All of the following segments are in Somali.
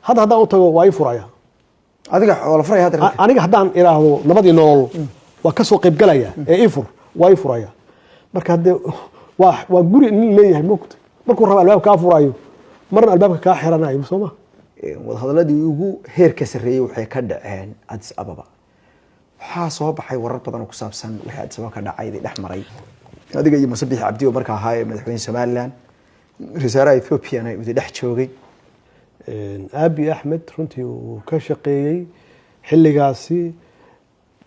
هذا أوتو واي فرايا adiga wala furay hadda aniga haddaan iraahdo nabadii nolol waa ka soo qayb galaya ifur waa ifuraya marka hadde waa guri in leeyahay moogta markuu rabo albaabka ka furayo marna albaabka ka xiranayo Soomaa wada hadalladii ugu heerka sareeyay waxay ka dhaceen Addis Ababa waxa soo baxay warar badan oo ku saabsan wixii Addis Ababa ka dhacay dhexmaray adiga iyo Musabbix Cabdi oo markaa ahaa madaxweyne Soomaaliland risaaraha Ethiopia ay wada dhex joogay Abiy Ahmed runtii uu ka shaqeeyay xilligaasi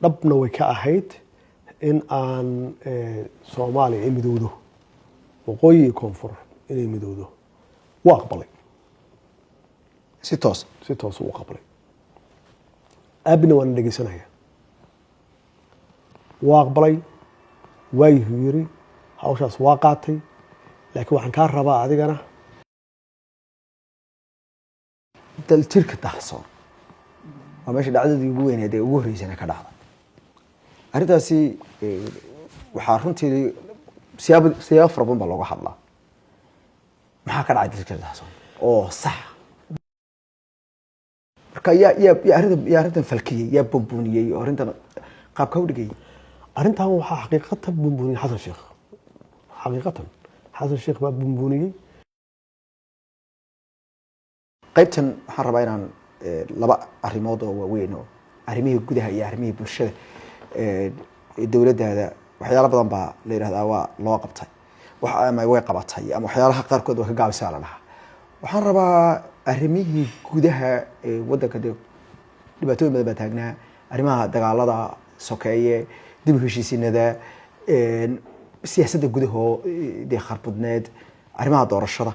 dhabna way ka ahayd in aan Soomaaliya ay midowdo waqooyi koonfur inay midowdo waa aqbalay si toos u aqbalay abna waan dhageysanaya waa aqbalay way yiri hawshaas waa qaatay laakiin waxaan ka rabaa adigana daltirka taxsoon waa meesha dhacdadii ugu weyneed ee ugu horeysay ka dhacday arintaasi waxa runtii siyaabo fara badan looga hadlaa maxaa ka dhacay daltirka taxsoon oo sax marka ya arintan falkiyay ya bumbuniyay arintan qaabka u dhigay arintan waxa xaqiiqatan bumbuniyay Xasan Sheekh baa bumbuniyay qaybtan waxaan rabaa inaan laba arrimood oo waaweyn oo arrimihii gudaha iyo arrimihii bulshada dawladda waxyaalo badan baa la yiraahdaa waa loo qabtay wax ama way qabatay ama waxyaalaha qaarkood oo ka gaabisay la dhahaa waxaan rabaa arrimihii gudaha wadanka dhibaatooyin badan baa taagnaa arrimaha dagaalada sokeeye dib u heshiisiinada siyaasadda gudaha kharbudneed arrimaha doorashada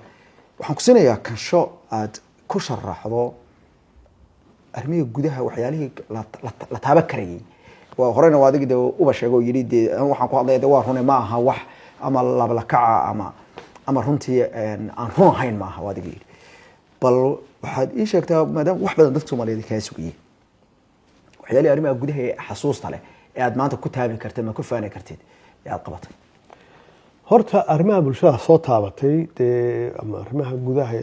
waxaan ku siinayaa kansho aad ku sharaxdo arrimihii gudaha waxyaalihii la taaba karayay waa horena waa adiga uba sheego yiri waxaan ku hadlayaa waa run ma aha wax ama laba kaca ama runtii aan run ahayn ma aha waa adiga yiri bal waxaad ii sheegtaa maadaama wax badan dadka Soomaaliyeed ka sugayeen waxyaalihii arrimaha gudaha ee xasuusta leh ee aad maanta ku taaban kartid ma ku faani kartid ee aad qabatay horta arrimaha bulshada soo taabatay ama arrimaha gudaha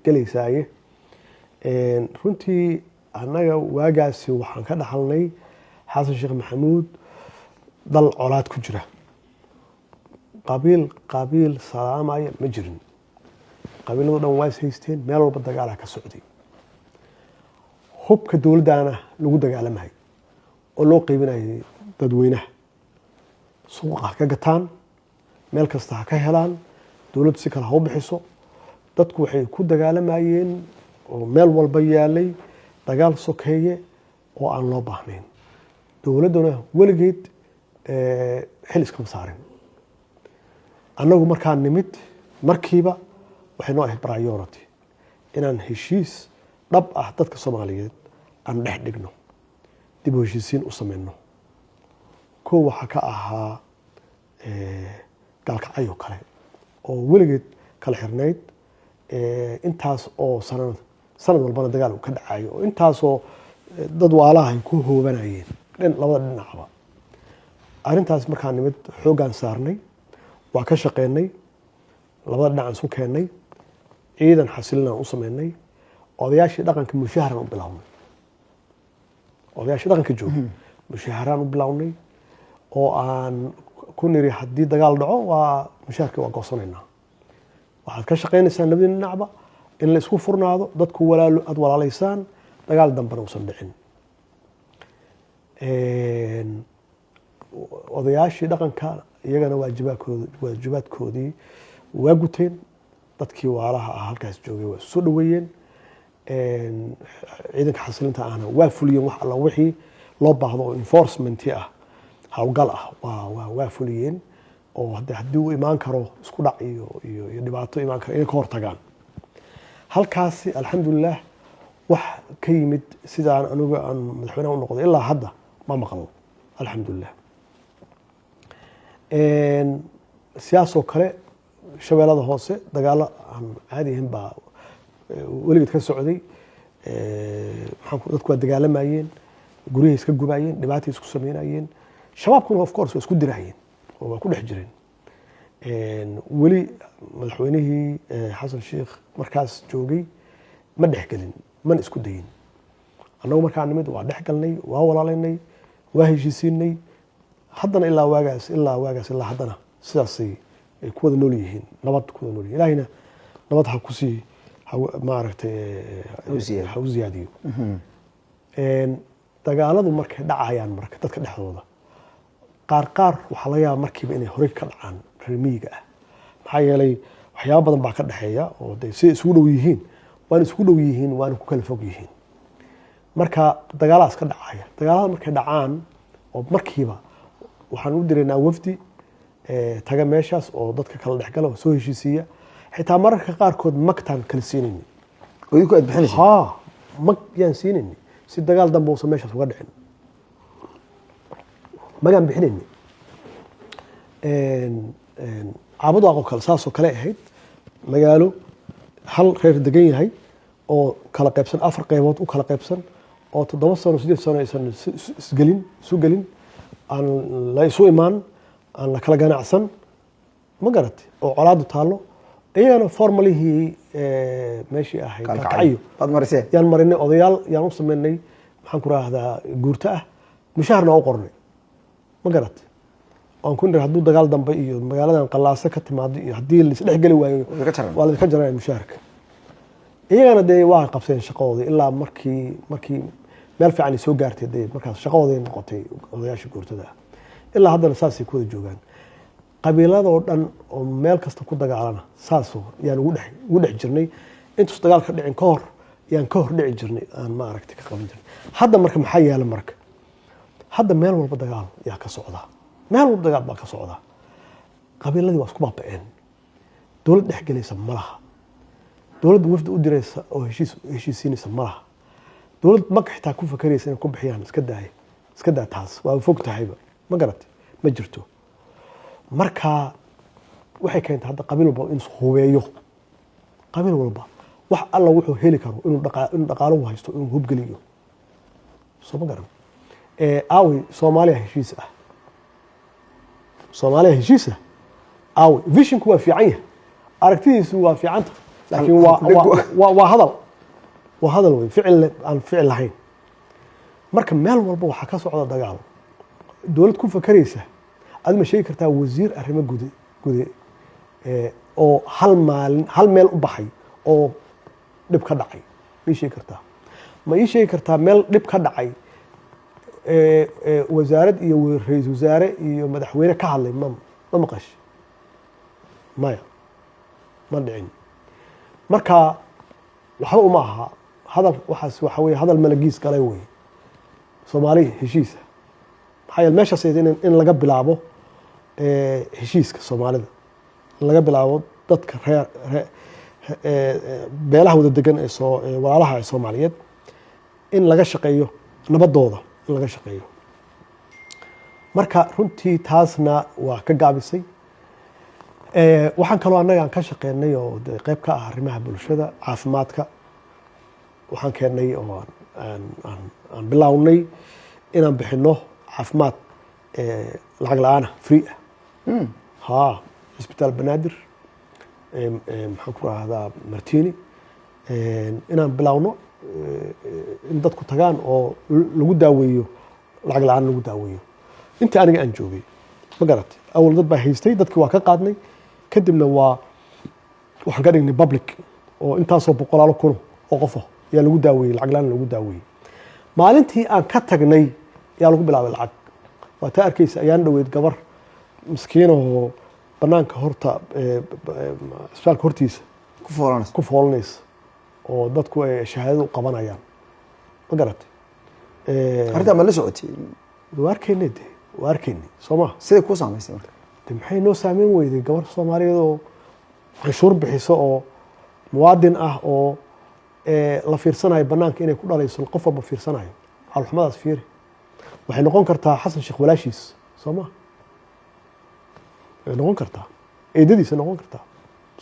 galeysaaye runtii anaga waagaasi waxaan ka dhaxalnay Xasan Sheekh Maxamuud dal colaad ku jira qabiil salaamaya ma jirin qabiilada dhan waa haysteen meel walba dagaal ka socday hubka dawladana lagu dagaalamay oo loo qaybinayay dadweynaha suuqa ka gataan meel kasta ka helaan dawladdu si kala ha u bixiso dadku waxay ku dagaalamayeen oo meel walba yaalay dagaal sokeeye oo aan loo baahnayn dawladduna weligeed xil iska saarin annagu markaan nimid markiiba waxay noo ahayd priority inaan heshiis dhab ah dadka Soomaaliyeed aan dhex dhigno dib u heshiisiin u sameeyno koo waxa ka ahaa galkacyo kale oo weligeed kala xirnayd intaas oo sanad walbana dagaal ka dhacayo oo intaas oo dad waalaha ay ku hoobanayeen labada dhinacba arintaas markaan nimid xoogan saarnay waa ka shaqeynay labada dhinac isku keenay ciidan xasilina u sameynay odayaashii dhaqanka mushaharadan u bilawnay odayaashii dhaqanka joogay mushaharadan u bilawnay oo aan ku niri haddii dagaal dhaco waa mushaharkii waa goosanaynaa waxaad ka shaqeynaysaa labada dhinacba in la isku furnaado dadku aad walaalaysaan dagaal dambana uusan dhicin odayaashii dhaqanka iyagana waajibaadkoodii waa guteen dadkii waalaha ah halkaas joogay waa soo dhaweeyeen ciidanka xasilinta ahna waa fuliyeen wax alla wixii loo baahdo oo enforcement ah hawlgal ah waa fuliyeen oo haddii uu imaan karo isku dhac iyo dhibaato imaan karo inay ka hortagaan halkaasi alxamdulilah wax ka yimid sidaan aniga aan madaxweynaha u noqday ilaa hadda ma maqlo alxamdulilah siyaasoo kale shabeellada hoose dagaalo aan caadi ahayn baa weligeed ka socday dadku waa dagaalamayeen guryahay iska gubayeen dhibaatay isku sameynayeen shabaabkuna of course waa isku dirayeen oo waa ku dhex jireen weli madaxweynihii Xasan Sheekh markaas joogay ma dhexgelin mana isku dayin annagu markaa nimid waa dhexgalnay waa walaalaynay waa heshiisiinay haddana ilaa waagaas ilaa haddana sidaasay ay ku wada nool yihiin nabad ku wada nool yihiin ilaahina nabad ha ku sii maaragtay ha u ziyaadiyo dagaaladu markay dhacayaan marka dadka dhexdooda qaar waxaa laga yaaba markiiba inay horey ka dhacaan reer miyiga ah maxaa yeelay waxyaaba badan baa ka dhexeeya oo de siday isugu dhow yihiin waana ku kala fog yihiin marka dagaalahaas ka dhacaya dagaalada markay dhacaan oo markiiba waxaan u diraynaa wafdi taga meeshaas oo dadka kala dhexgala oo soo heshiisiiya xitaa mararka qaarkood magtaan kala siinayni idinku aad bixinaysa mag yaan siinayni si dagaal dambe uusan meeshaas uga dhicin magaan bixinayni caabud waaqoo kale saasoo kale ahayd magaalo hal reer degan yahay oo kala qaybsan 4 qaybood u kala qaybsan oo 7 sano 8 sano aysan isu gelin aan la isu imaan aan la kala ganacsan ma garatay oo colaadu taalo iyana formalihii meeshii ahayd kalkacayo baad marisay yaan marinay odayaal yaan u sameynay maxaan ku raahdaa guurta ah mushaharna u qornay ma garatay aan ku nir hadduu dagaal dambe iyo magaaladan qalaasa ka timaado iyo haddii la isdhex geli waayo waa la ka jaray mushaharka iyagana dee waa qabseen shaqadooda ilaa markii meel fiican ay soo gaartay dee markaas shaqadooday noqotay odayaasha guurtada ilaa haddana saasay ku wada joogaan qabiiladoo dhan oo meel kasta ku dagaalana saasoo yaan ugu dhex jirnay intuus dagaal ka dhicin ka hor yaan ka hor dhici jirnay aan ma aragtay ka qaban jirnay hadda marka maxaa yaala marka hadda meel walba dagaal yaa ka socdaa meel walba dagaal baa ka socdaa qabiiladii waa isku baaba'een dowlad dhex gelaysa ma laha dowladda wafdi u diraysa oo heshiisiinaysa ma laha dowlad marka xitaa ku fakaraysa inay ku bixiyaan iska daa taas waa fog tahayba ma garatay ma jirto marka waxay keentay hadda qabiil walba inuu hubeeyo qabiil walba wax alla wuxuu heli karo inuu dhaqaaluhu haysto inuu hubgeliyo soo ma garan aaway Soomaaliya heshiis ah aaway visionku waa fiican yahay aragtidiisu waa fiicanta laakiin waa hadal wey ficil lahayn marka meel walba waxaa ka socda dagaal dowlad ku fakaraysa aad ma sheegi kartaa wasiir arrimo gude oo hal meel u baxay oo dhib ka dhacay ma ii sheegi kartaa meel dhib ka dhacay wasaarad iyo ra'iisul wasaare iyo madaxweyne ka hadlay ma maqash maya ma dhicin marka waxba uma aha hadal waxaas waxa weeye hadal malagiis galay wey Soomaaliya heshiisa maxaa yeelay meeshaas in laga bilaabo heshiiska Soomaalida laga bilaabo dadka beelaha wada degan ee walaalaha Soomaaliyeed in laga shaqeeyo nabadooda in laga shaqeeyo marka runtii taasna waa ka gaabisay waxaan kaloo annaga aan ka shaqeynay oo qayb ka ah arrimaha bulshada caafimaadka waxaan keennay oo aan bilownay inaan bixino caafimaad lacag la'aana free ah isbitaal banaadir maxaan ku rahdaa martini inaan bilowno in dadku tagaan oo lagu daaweeyo lacag la'aan lagu daaweeyo intii aniga aan joogay ma garatay awal dad baa haystay dadkii waa ka qaadnay kadibna waxaan ka dhignay public oo intaasoo boqolaalo kun oo qof yaa lagu daaweeyey lacag la'aan lagu daaweeyey maalintii aan ka tagnay yaa lagu bilaabay lacag waa taa arkaysa ayaan dhaweyd gabar miskiin oo banaanka horta isbitaalka hortiisa ku foolanaysa oo dadku ay shahaadada u qabanayaan ma garatay arrintaa ma la socotay waa arkaynay soo ma sidee kuu saamaysay marka de maxay noo saameyn weyday gabar Soomaaliyeed oo canshuur bixiso oo muwaadin ah oo la fiirsanayo banaanka inay ku dhalayso qof walba fiirsanayo xalxumadaas fiiri waxay noqon kartaa xasan sheekh walaashiis soo ma noqon kartaa eedadiisa noqon kartaa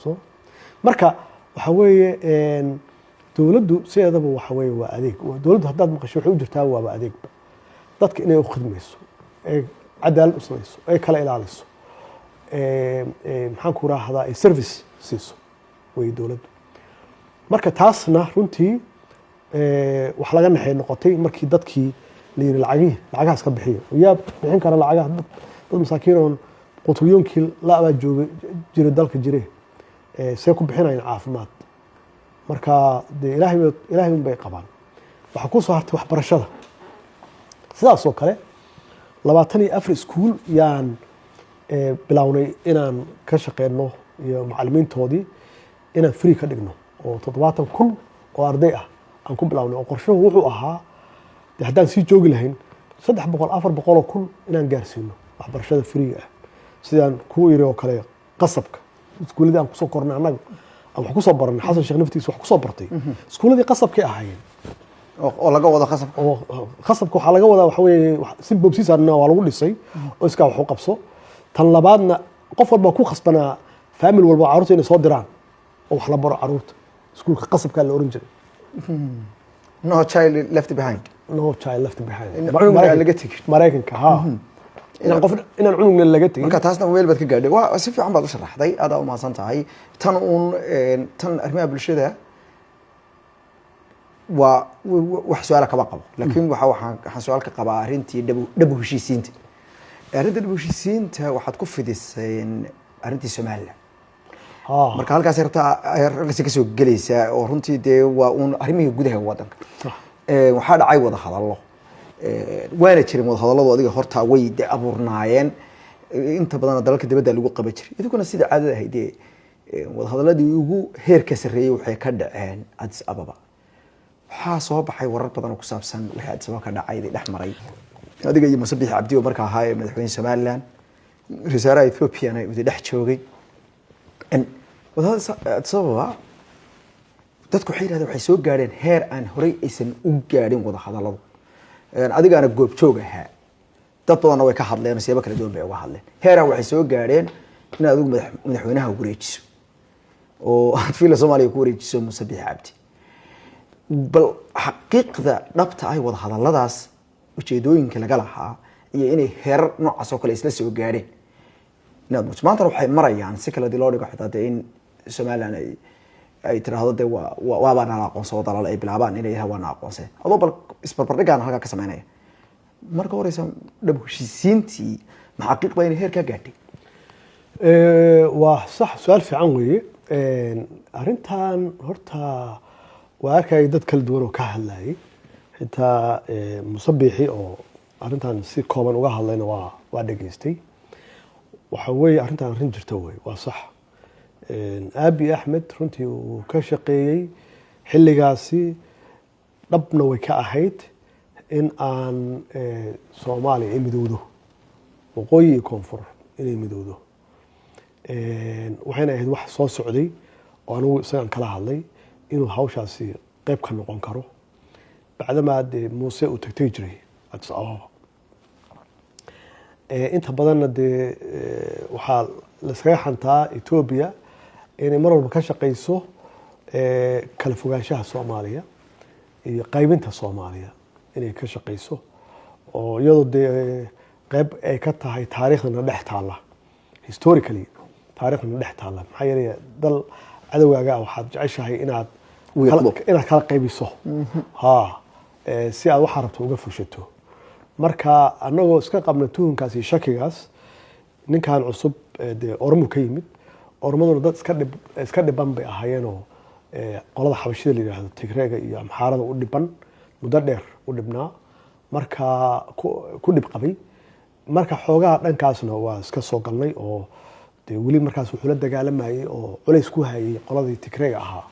soo marka waxa weeye dowladdu sideedaba waxa weeye waa adeeg dowladdu haddaad maqasho waxay u jirtaa waaba adeegba dadka inay u khidmayso ee cadaalad u samayso ee kala ilaaliso maxaan ku raahdaa ay service siiso way dowladdu marka taasna runtii wax laga naxay noqotay markii dadkii la yiri lacagahaas ka bixiya yaa bixin kara lacagaha dad masaakiin oo qutulyoonkii la aba joogay jira dalka jire see ku bixinayaan caafimaad marka de ilaahay bay qabaan waxa ku soo hartay waxbarashada sidaas oo kale 24 iskuul yaan bilawnay inaan ka shaqeyno iyo macallimiintoodii inaan free ka dhigno oo 70,000 oo arday ah aan ku bilawnay oo qorshuhu wuxuu ahaa haddaan sii joogi lahayn 300,000-400,000 inaan gaarsiino waxbarashada free ah sidaan ku yiri oo kale qasabka iskuuladii aan kusoo kornay annaga aan wax kusoo baranay xasan sheekh naftiisa wax kusoo bartay iskuuladii qasabkay ahaayeen oo laga wado qasabka oo qasabka waxa laga wadaa waxa weeye si boobsiisana waa lagu dhisay oo iska wax u qabso tan labaadna qof walba ku khasbanaa family walba carruurta inay soo diraan oo wax la baro carruurta iskuulka qasabka la oran jiray no child left behind laga tegin mareykanka ha inaan cunugna laga tegin marka taasna weel baad ka gaadhay waa si fiican baad u sharaxday aad u maasan tahay tan arrimaha bulshada waa wax su'aal kaba qabo laakiin waxaan su'aal ka qabaa arrintii dhabu heshiisiinta waxaad ku fidiseen arrintii Soomaaliland marka halkaas rabta ka soo galaysa oo runtii de waa arrimihii gudaha wadanka waxaa dhacay wada hadallo waana jirin wada hadalladu adiga horta way abuurnaayeen inta badan dalalka dibadda lagu qaban jiray idinku sida caadada ahayd wada hadalladii ugu heerka sareeyay waxay ka dhaceen Addis Ababa waxaa soo baxay warar badan oo ku saabsan wixii Addis Ababa ka dhacay dhex maray adiga iyo Musabbix Cabdi oo markaa ahaa madaxweynaha Soomaaliland rasaaraha Ethiopia ay dhex joogay wadada Addis Ababa dadku waxay yiraahdeen waxay soo gaareen heer aan horey aysan u gaarin wada hadalladu adigana goob joog ahaa dad badan way ka hadleen siyaabo kala duwan bay uga hadleen heer waxay soo gaareen in adigu madaxweynaha ugu wareejiso oo aad fiila Soomaaliya ku wareejiso Musabbix Cabdi bal xaqiiqda dhabta ay wada hadalladaas ujeedooyinka laga lahaa iyo inay heer noocaas oo kale isla soo gaareen inaad maanta waxay marayaan si kala diloo dhigo xitaa in Soomaaliland ay tiraahdo de waa baan aqoonsan dalal ay bilaabaan inay yahay waan aqoonsan adoo bal isbarbardhigaan halka ka sameynaya marka horeysa dhab heshiisiintii xaqiiqda inay heer ka gaadhay waa sax su'aal fiican weeye arrintan horta waa arkay dad kala duwan oo ka hadlayay xitaa Musabbixi oo arrintan si kooban uga hadlayna waa dhageystay waxa weeye arrintan arrin jirta weeye waa sax Abiy Ahmed runtii uu ka shaqeeyay xilligaasi dhabna way ka ahayd in aan Soomaaliya ay midowdo waqooyi iyo koonfur inay midowdo waxayna ahayd wax soo socday oo anigu isagaan kala hadlay inuu hawshaasi qayb ka noqon karo bacdama Muuse uu tagtay jiray Addis Ababa inta badanna waxaa la iskaga xantaa Ethiopia inay mar walba ka shaqeyso kala fogaanshaha Soomaaliya iyo qaybinta Soomaaliya inay ka shaqeyso oo iyadoo qayb ay ka tahay taariikhna dhex taala historically taariikhna dhex taala maxaa yeelay dal cadawgaaga waxaad jeceshahay inaad kala qaybiso si aad waxa rabto uga fushato marka anagoo iska qabna tuhunkaas iyo shakigaas ninkan cusub Oromo ka yimid Oromaduna dad iska dhiban bay ahaayeenoo qolada xabashida la yiraahdo Tigreega iyo Amxaarada u dhiban muddo dheer u dhibnaa marka ku dhib qabay marka xoogaa dhankaasna waa iska soo galnay oo weli markaas wuxuu la dagaalamayay oo culays ku hayay qoladii Tigreega ahaa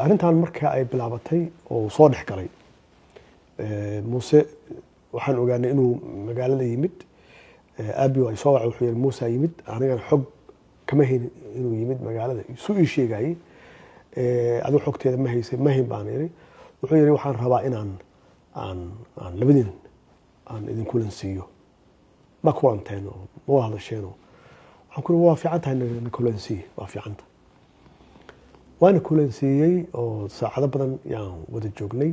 arrintan marka ay bilaabatay oo soo dhex galay Muuse waxaan ogaanay inuu magaalada yimid Abiy ay soo wacay wuxuu yiri Muuse yimid aniga xog kama hayn inuu yimid magaalada soo sheegay adigu xogteeda ma haysay ma hayn baan yiri wuxuu yiri waxaan rabaa inaan labadin aan idin kulansiiyo ma kulanteeno ma hadasheeno waxaan ku waa fiican tahay in kulansiiyo waa fiican tahay waana kulansiiyay oo saacado badan yaan wada joognay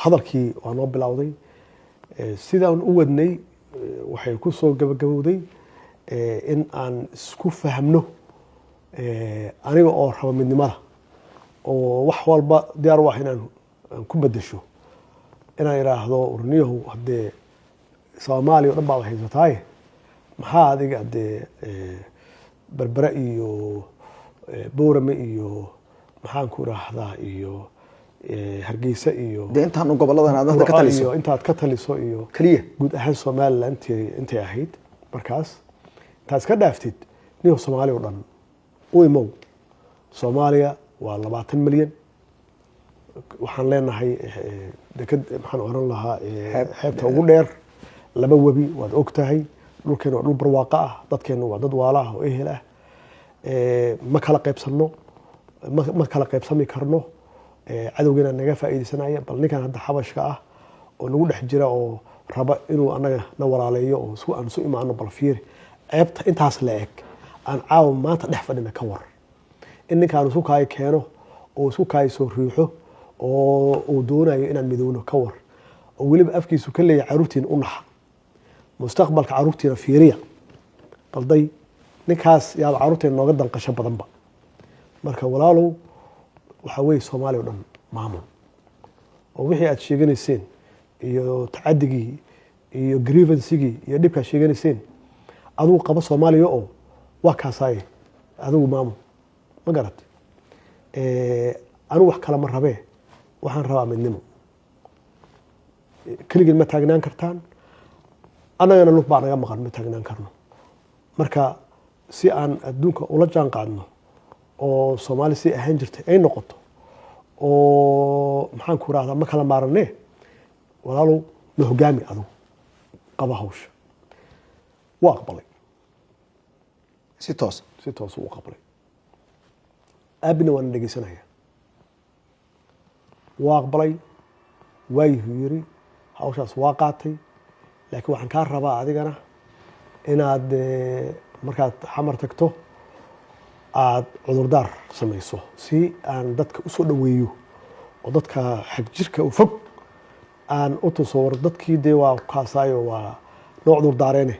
hadalkii waa noo bilowday sidaan u wadnay waxay ku soo gabagabowday in aan isku fahmno aniga oo raba midnimada oo wax walba diyaar u ah inaan ku bedesho inaan idhaahdo urniyahu haddee soomaaliya o dhan baad haysataaye maxaa adiga haddee berbere iyo boorame iyo maxaan ku idhaahdaa iyo hargeysa iyo dee intaan goboladan aad hadda ka taliso intaad ka taliso iyo kaliya guud ahaan somaliland intay ahayd markaas intaad iska dhaaftid niyo soomaaliya o dhan u imow soomaaliya waa 20 milyan waxaan leenahay deked maxaan oran lahaa xeebta ugu dheer 2 webi waad og tahay dhulkeena waa dhul barwaaqo ah dadkeena waa dad waala ah oo ehel ah ma kala qaybsanno ma kala qaybsami karno cadowgeena naga faa'iideysanaya bal ninkan hadda xabashka ah oo nagu dhex jira oo raba inuu anaga na walaaleeyo oo aan isu imaano bal fiiri ceebta intaas la eg aan caawa maanta dhex fadhina ka war in ninkaan isu kaayo keeno oo isu kaayo soo riixo oo uu doonayo inaan midowno ka war oo weliba afkiisu ka leeyahay caruurtiina u naxa mustaqbalka caruurtiina fiiriya balday ninkaas yaaba caruurteena nooga danqasho badanba marka walaalow waxaa weeye soomaaliya o dhan maamul oo wixii aad sheeganayseen iyo tacadigii iyo grievancegii iyo dhibkaad sheeganayseen adigu qabo soomaaliya oo waa kaasaaye adigu maamul ma garat anigu wax kale ma rabee waxaan rabaa midnimo keligeen ma taagnaan kartaan annagana lug baa naga maqan ma taagnaan karno marka si aan adduunka ula jaan qaadno oo soomaali si ahaan jirtay ay noqoto oo maxaan ku rahdaa ma kala maaranee walaalow na hogaami adigu qaba hawsha waa aqbalay si toos u aqbalay aabina waana dhegeysanaya waa aqbalay waayuhu yiri hawshaas waa qaatay laakiin waxaan kaa rabaa adigana inaad markaad xamar tagto aad cudurdaar samayso si aan dadka u soo dhaweeyo oo dadka xag jirka u fog aan u tuso war dadkii dee waa kaasaayo waa noo cudurdaareene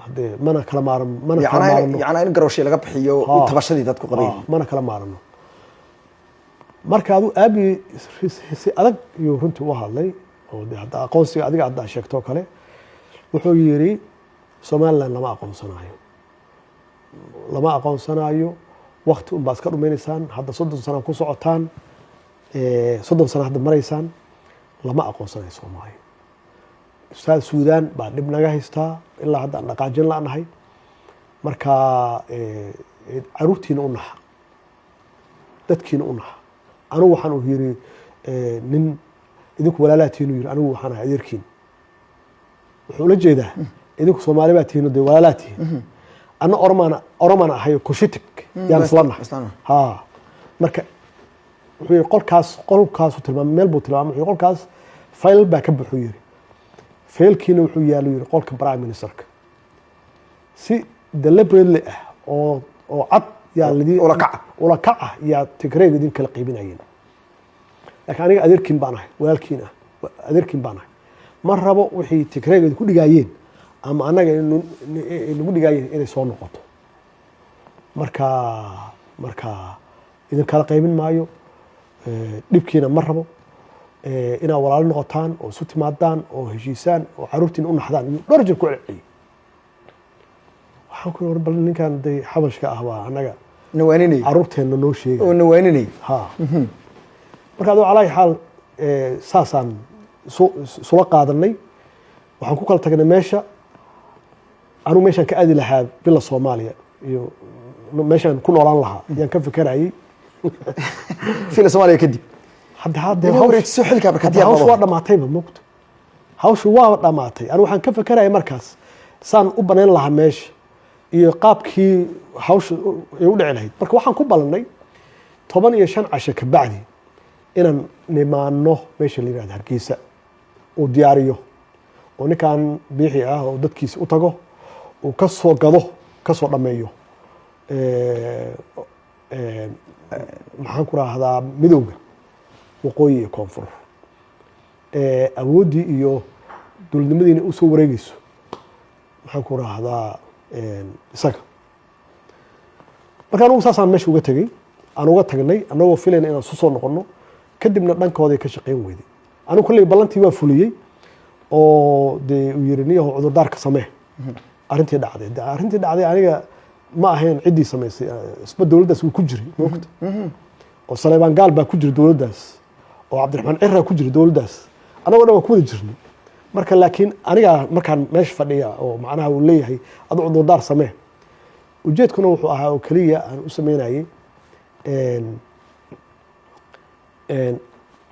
hadee mana kala maarano yacnaa in garowshii laga bixiyo tabashadii dadku qabeen mana kala maarano marka adu aabi si adag iyo runtii u hadlay oo dee hadda aqoonsiga adiga hadda sheegtoo kale wuxuu yiri somaliland lama aqoonsanayo waqti un baad iska dhumaynaysaan hadda 30 sano ku socotaan 30 sano hadda maraysaan lama aqoonsanayo Soomaaliya Suudaan baa dhib naga haystaa ilaa hadda aan dhaqaajin la'nahay marka caruurtiina u naxa dadkiina u naxa anigu waxaan u yiri nin idinku walaalaatiin yiri anigu waxaan ahay adeerkiin wuxuu la jeedaa idinku Soomaali baa tihiin oo walaalaatiin أنا أرمانا هاي كوشيتك يعني صلنا ها مركا يقول كاس وتلمام ميل بوتلمام يقول كاس فايل باكب حيري فايل كينو حيالو يقول كبرايم مينسترك سي دليبريلي او عط يا الذي ولا كعه يا تكريب دين كلا قيبين عين لكن انا اديركين باناي walaalkiina اديركين باناي marrabo wixii تكريب ku dhigayeen ama anaga inagu dhigayeen inay soo noqoto marka idin kala qaybin maayo dhibkiina ma rabo inaa walaalo noqotaan oo isu timaadaan oo heshiisaan oo caruurtiin u naxdaan iyo dhowr jeer ku celceliyey waxaan ku yiri bal ninkan day xabashka ah waa anaga nawaaninay caruurteena noo sheegay oo nawaaninay ha marka adoo calay xaal saasaan soo qaadanay waxaan ku kala tagnay meesha anu meeshan ka aadi lahaa bila Soomaaliya iyo meeshan ku noolaan lahaa yaan ka fikiray bila Soomaaliya kadib hadda hawshu xilka barkadiya hawshu waa dhamaatay ma moogto hawshu waa dhamaatay anu waxaan ka fikiray markaas saan u banaan lahaa meesha iyo qaabkii hawshu ay u dhici lahayd marka waxaan ku balanay 15 casho ka bacdi inaan nimaano meesha la yiraahdo Hargeysa oo diyaariyo oo ninkan biixi ah oo dadkiisa u tago oo ka soo gado ka soo dhameeyo maxaan ku raahdaa midowga waqooyi iyo koonfur awoodii iyo dowladnimadiina u soo wareegayso maxaan ku raahdaa isaga marka anigu saasaan meesha uga tegey aan uga tagnay anagoo filayna inaan soo noqono kadibna dhankooday ka shaqayn weyday anigu kolley ballantii waa fuliyey oo dee uu yiri niyahow cudurdaarka samee arrintii dhacday aniga ma ahayn ciddii samaysay isba dowladdaas uu ku jiray moogta oo Saleebaan Gaal baa ku jiray dowladdaas oo Cabdiraxmaan Cirra ku jiray dowladdaas anagoo dhan waa ku wada jirnay marka laakiin aniga markaan meesha fadhiya oo macnaha uu leeyahay adoo cudurdaar samee ujeedkuna wuxuu ahaa oo kaliya aan u sameynayay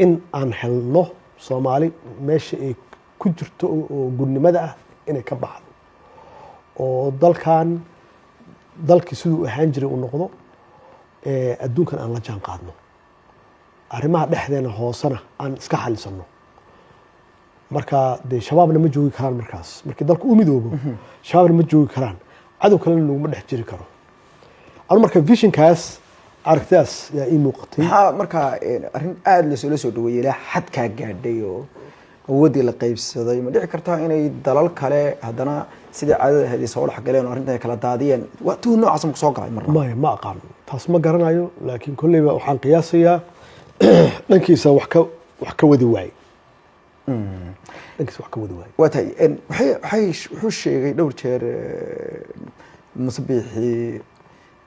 in aan helno Soomaali meesha ay ku jirto oo gudnimada ah inay ka baxdo oo dalkii siduu ahaan jiray uu noqdo adduunkan aan la jaan qaadno arrimaha dhexdeena hoosena aan iska xalisano marka dee shabaabna ma joogi karaan markii dalku u midoobo shabaabna ma joogi karaan cadow kalena laguma dhex jiri karo anu marka visionkaas aragtidaas yaa ii muuqatay maxaa markaa arrin aada lasoola soo dhaweeyey ilaa xadkaa gaadhay oo awoodii la qaybsaday ma dhici kartaa inay dalal kale haddana sidii caadada ahayd soo dhex galeen oo arrintan ay kala daadiyeen waa tuu noocaas ma soo galay marna maya ma aqaan taas ma garanayo laakiin kolleyba waxaan qiyaasayaa dhankiisa wax ka wadi waayey waa tahay wuxuu sheegay dhowr jeer Musabixi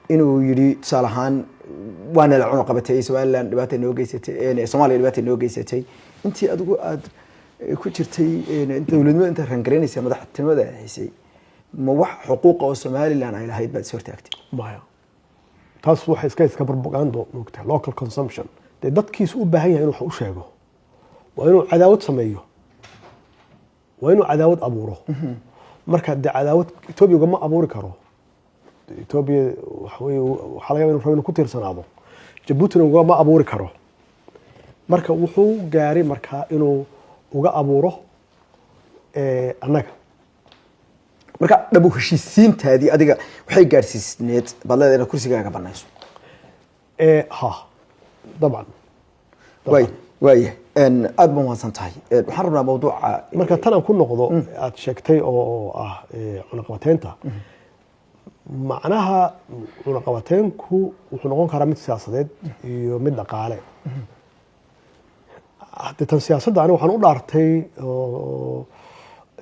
inuu yidhi tusaale ahaan waana la cunaqabatay Somaliland dhibaata noo geysatay Soomaaliya dhibaata noo geysatay intii adigu aad ku jirtay dowladnimada inta rangareynaysa madaxtinimada haysay ma wax xuquuq oo Somaliland ay lahayd baad soo taagtay maya taas waxay iska propaganda moogta local consumption dadkiisu u baahan yahay inuu wax u sheego waa inuu cadaawad sameeyo waa inuu cadaawad abuuro marka de cadaawad Ethiopia ma abuuri karo Ethiopia waxa laga yaabaa inuu ku tiirsanaado Djibouti ma abuuri karo marka wuxuu gaaray marka inuu uga abuuro annaga marka dhabu heshiisiintaadii adiga waxay gaarsiisneed badleed inaad kursigaaga banayso ha طبعا واي ان aad baan wanaagsan tahay waxaan rabnaa mawduuca marka tan aan ku noqdo aad sheegtay oo ah cunaqabateynta macnaha cunaqabateynku wuxuu noqon karaa mid siyaasadeed iyo mid dhaqaale hadda tan siyaasadda aniga waxaan u dhaartay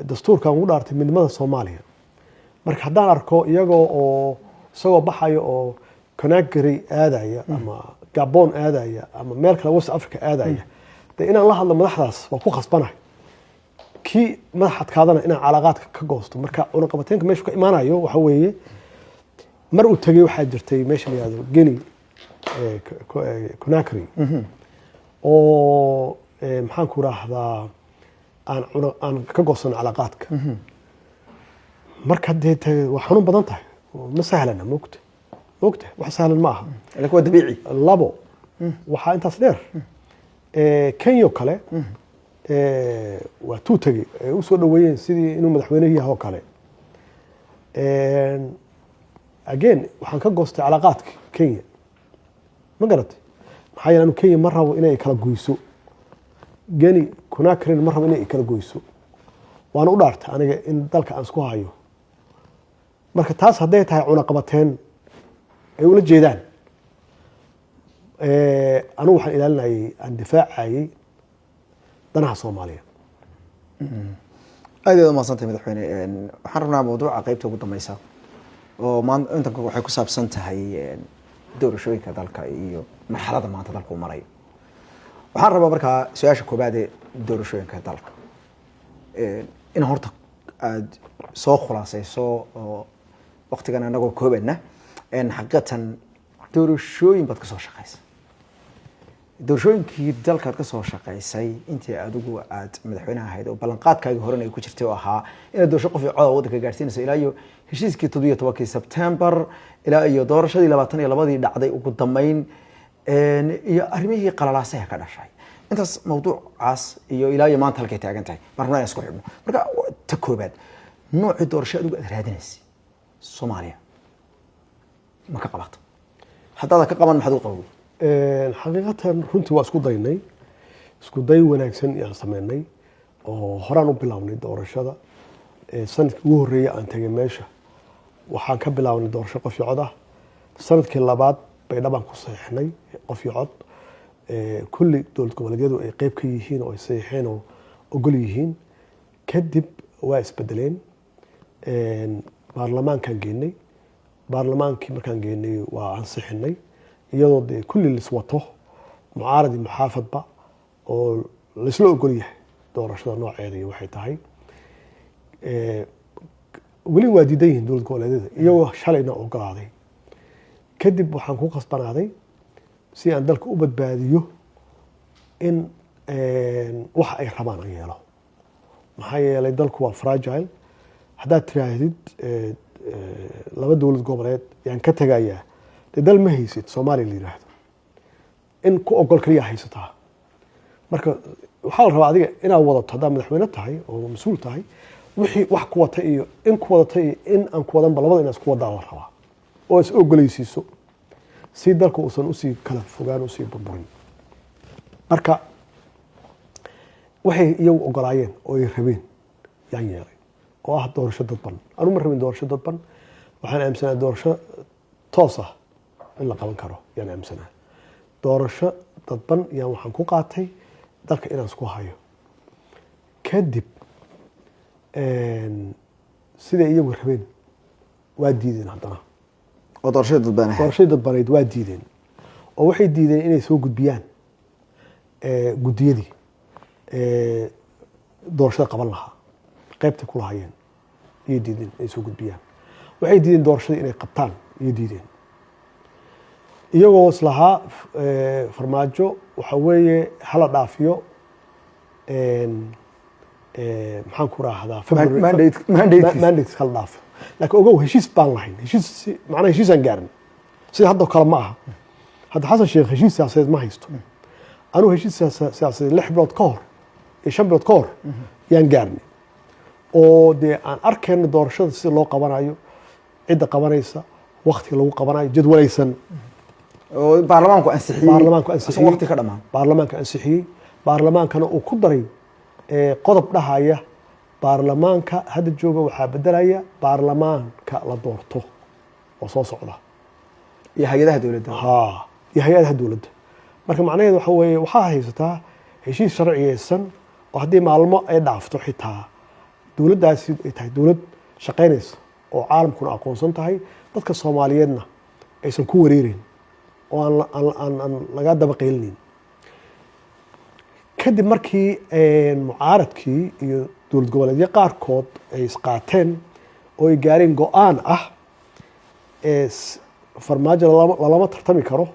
dastuurkan ugu dhaartay midnimada Soomaaliya marka haddaan arko iyagoo oo isagoo baxayo oo Conakry aadaya ama Gabon aadaya ama meel kale West Africa aadaya inaan la hadlo madaxdaas waa ku khasbanahay kii madaxadkaadana inaan calaaqaadka ka goosto marka cunaqabateynka meesha ka imaanayo waxa weeye mar uu tagay waxaa jirtay meesha la yiraahdo Guinea Conakry oo maxaan ku raahdaa aan ka goosano calaaqaadka marka dee waa xanuun badan tahay ma sahlana moogta wax sahlan ma aha laakiin waa dabiici labo waxaa intaas dheer Kenya kale waa tuu tagay u soo dhaweeyeen sidii inuu madaxweynaha yahay oo kale again waxaan ka goostay calaaqaadka Kenya ma garatay maxaa yeelay Kenya ma rabo inay kala goyso Guinea Conakry ma rabo inay kala goyso waan u dhaartay aniga in dalka aan isku hayo marka taas haday tahay cunaqabateen ay ula jeedaan anigu waxaan ilaalinayay aan difaacayay danaha Soomaaliya aad iyo ma santay madaxweyne waxaan rabnaa mawduuca qaybta ugu dambaysa oo maanta inta waxay ku saabsan tahay doorashooyinka dalka iyo marxaladda maanta dalku maray waxaan rabaa markaa su'aasha koobaad ee doorashooyinka dalka in horta aad soo khulaasayso oo waqtigan anagoo koobana xaqiiqatan doorashooyin bad ka soo shaqaysay doorashooyinkii dalkaad ka soo shaqaysay intii adigu aad madaxweynaha ahayd oo ballanqaadkaaga horena ay ku jirtay oo ahaa inaad doorasho qof iyo cod waddanka gaarsiinayso ilaa iyo heshiiskii 17 September ilaa iyo doorashadii 22 dhacday ugu dambeyn iyo arrimihii qalalaasaha ka dhashay intaas mawduucaas iyo ilaa iyo maanta halkay taagan tahay marna isku xidhno marka ta koobaad nooci doorasho adigu aad raadinaysay Soomaaliya ma ka qabato hadda ka qaban maxad u qabay xaqiiqatan runtii waa isku day wanaagsan ayaan sameynay oo horaan u bilaabnay doorashada sanadkii ugu horeeyay aan tagay meesha waxaan ka bilaabnay doorasho qof iyo cod ah sanadkii labaad bay dhaban ku saxiixnay qof iyo cod kulli dowlad goboleedyadu ay qeyb ka yihiin oo ay saxiixeen oo ogol yihiin. kadib waa isbedeleen, baarlamaankaan geenay, baarlamaankii markaan geenay waa ansixinay iyadoo dee kulli liswato mucaarad iyo muxaafadba oo laisla ogol yahay doorashada nooceeda iyo waxay tahay. weli waa diidan yihiin dowlad goboleedyada iyagoo shalayna ogolaaday. kadib waxaan ku qasbanaaday si aan dalka u badbaadiyo in wax ay rabaan aan yeelo. maxaa yeelay dalku waa fragile. haddaad tiraahdid laba dowlad goboleed yaan ka tegayaa, dee dal ma haysid soomaaliya la yidhaahdo, in ku ogol kaliya haysataa. marka waxaa la rabaa adiga inaad wadato haddaad madaxweyne tahay oo mas-uul tahay, wixii wax ku wata iyo in ku wadata iyo in aan ku wadanba labada inaad isku wadaa la rabaa oo is ogolaysiiso si dalka uusan usii kala fogaan usii burburin. marka waxay iyagu ogolaayeen oo ay rabeen yaan yeelay oo ah doorasho dadban. anu ma rabin doorasho dadban, waxaan aaminsanaa doorasho toos ah in la qaban karo yaan aaminsanaa. doorasho dadban yaan waxaan ku qaatay dalka inaan isku hayo. kadib siday iyagu rabeen waa diideen haddana. oo doorashada dadban doorashadii dadbaneyd waa diideen oo waxay diideen inay soo gudbiyaan guddiyadii doorashada qaban lahaa qaybtay ku lahaayeen iyo diideen inay soo gudbiyaan. waxay diideen doorashadii inay qabtaan iyo diideen iyagoo islahaa farmaajo waxa weeye hala dhaafiyo maxaan ku raahdaa mandate hala dhaafo. laakiin ogow heshiis baan lahayn, heshiis macnaha heshiisaan gaarin sida hadda kale ma aha. hadda xasan sheekh heshiis siyaasadeed ma haysto, anugu heshiis siyaasadeed 6 bilood ka hor iyo 5 bilood ka hor yaan gaarnay oo dee aan arkayno doorashada sida loo qabanayo, cidda qabanaysa, waqtiga lagu qabanayo, jadwalaysan. oo baarlamaanku ansixiyey waqti ka dhamaan baarlamaanka ansixiyey, baarlamaankana uu ku daray qodob dhahaya baarlamaanka hadda jooga waxaa bedelaya baarlamaanka la doorto oo soo socda iyo hay-adaha dowladda. iyo hay-adaha dowladda. marka macnaheedu waxa weeye waxaa haysataa heshiis sharciyeysan oo haddii maalmo ay dhaafto xitaa dowladdaasi ay tahay dowlad shaqaynaysa oo caalamkuna aqoonsan tahay, dadka soomaaliyeedna aysan ku wareerin oo aan laga daba qeylinin. kadib markii mucaaradkii iyo dowlad goboleedyo qaarkood ay isqaateen oo ay gaareen go-aan ah farmaajo lalama tartami karo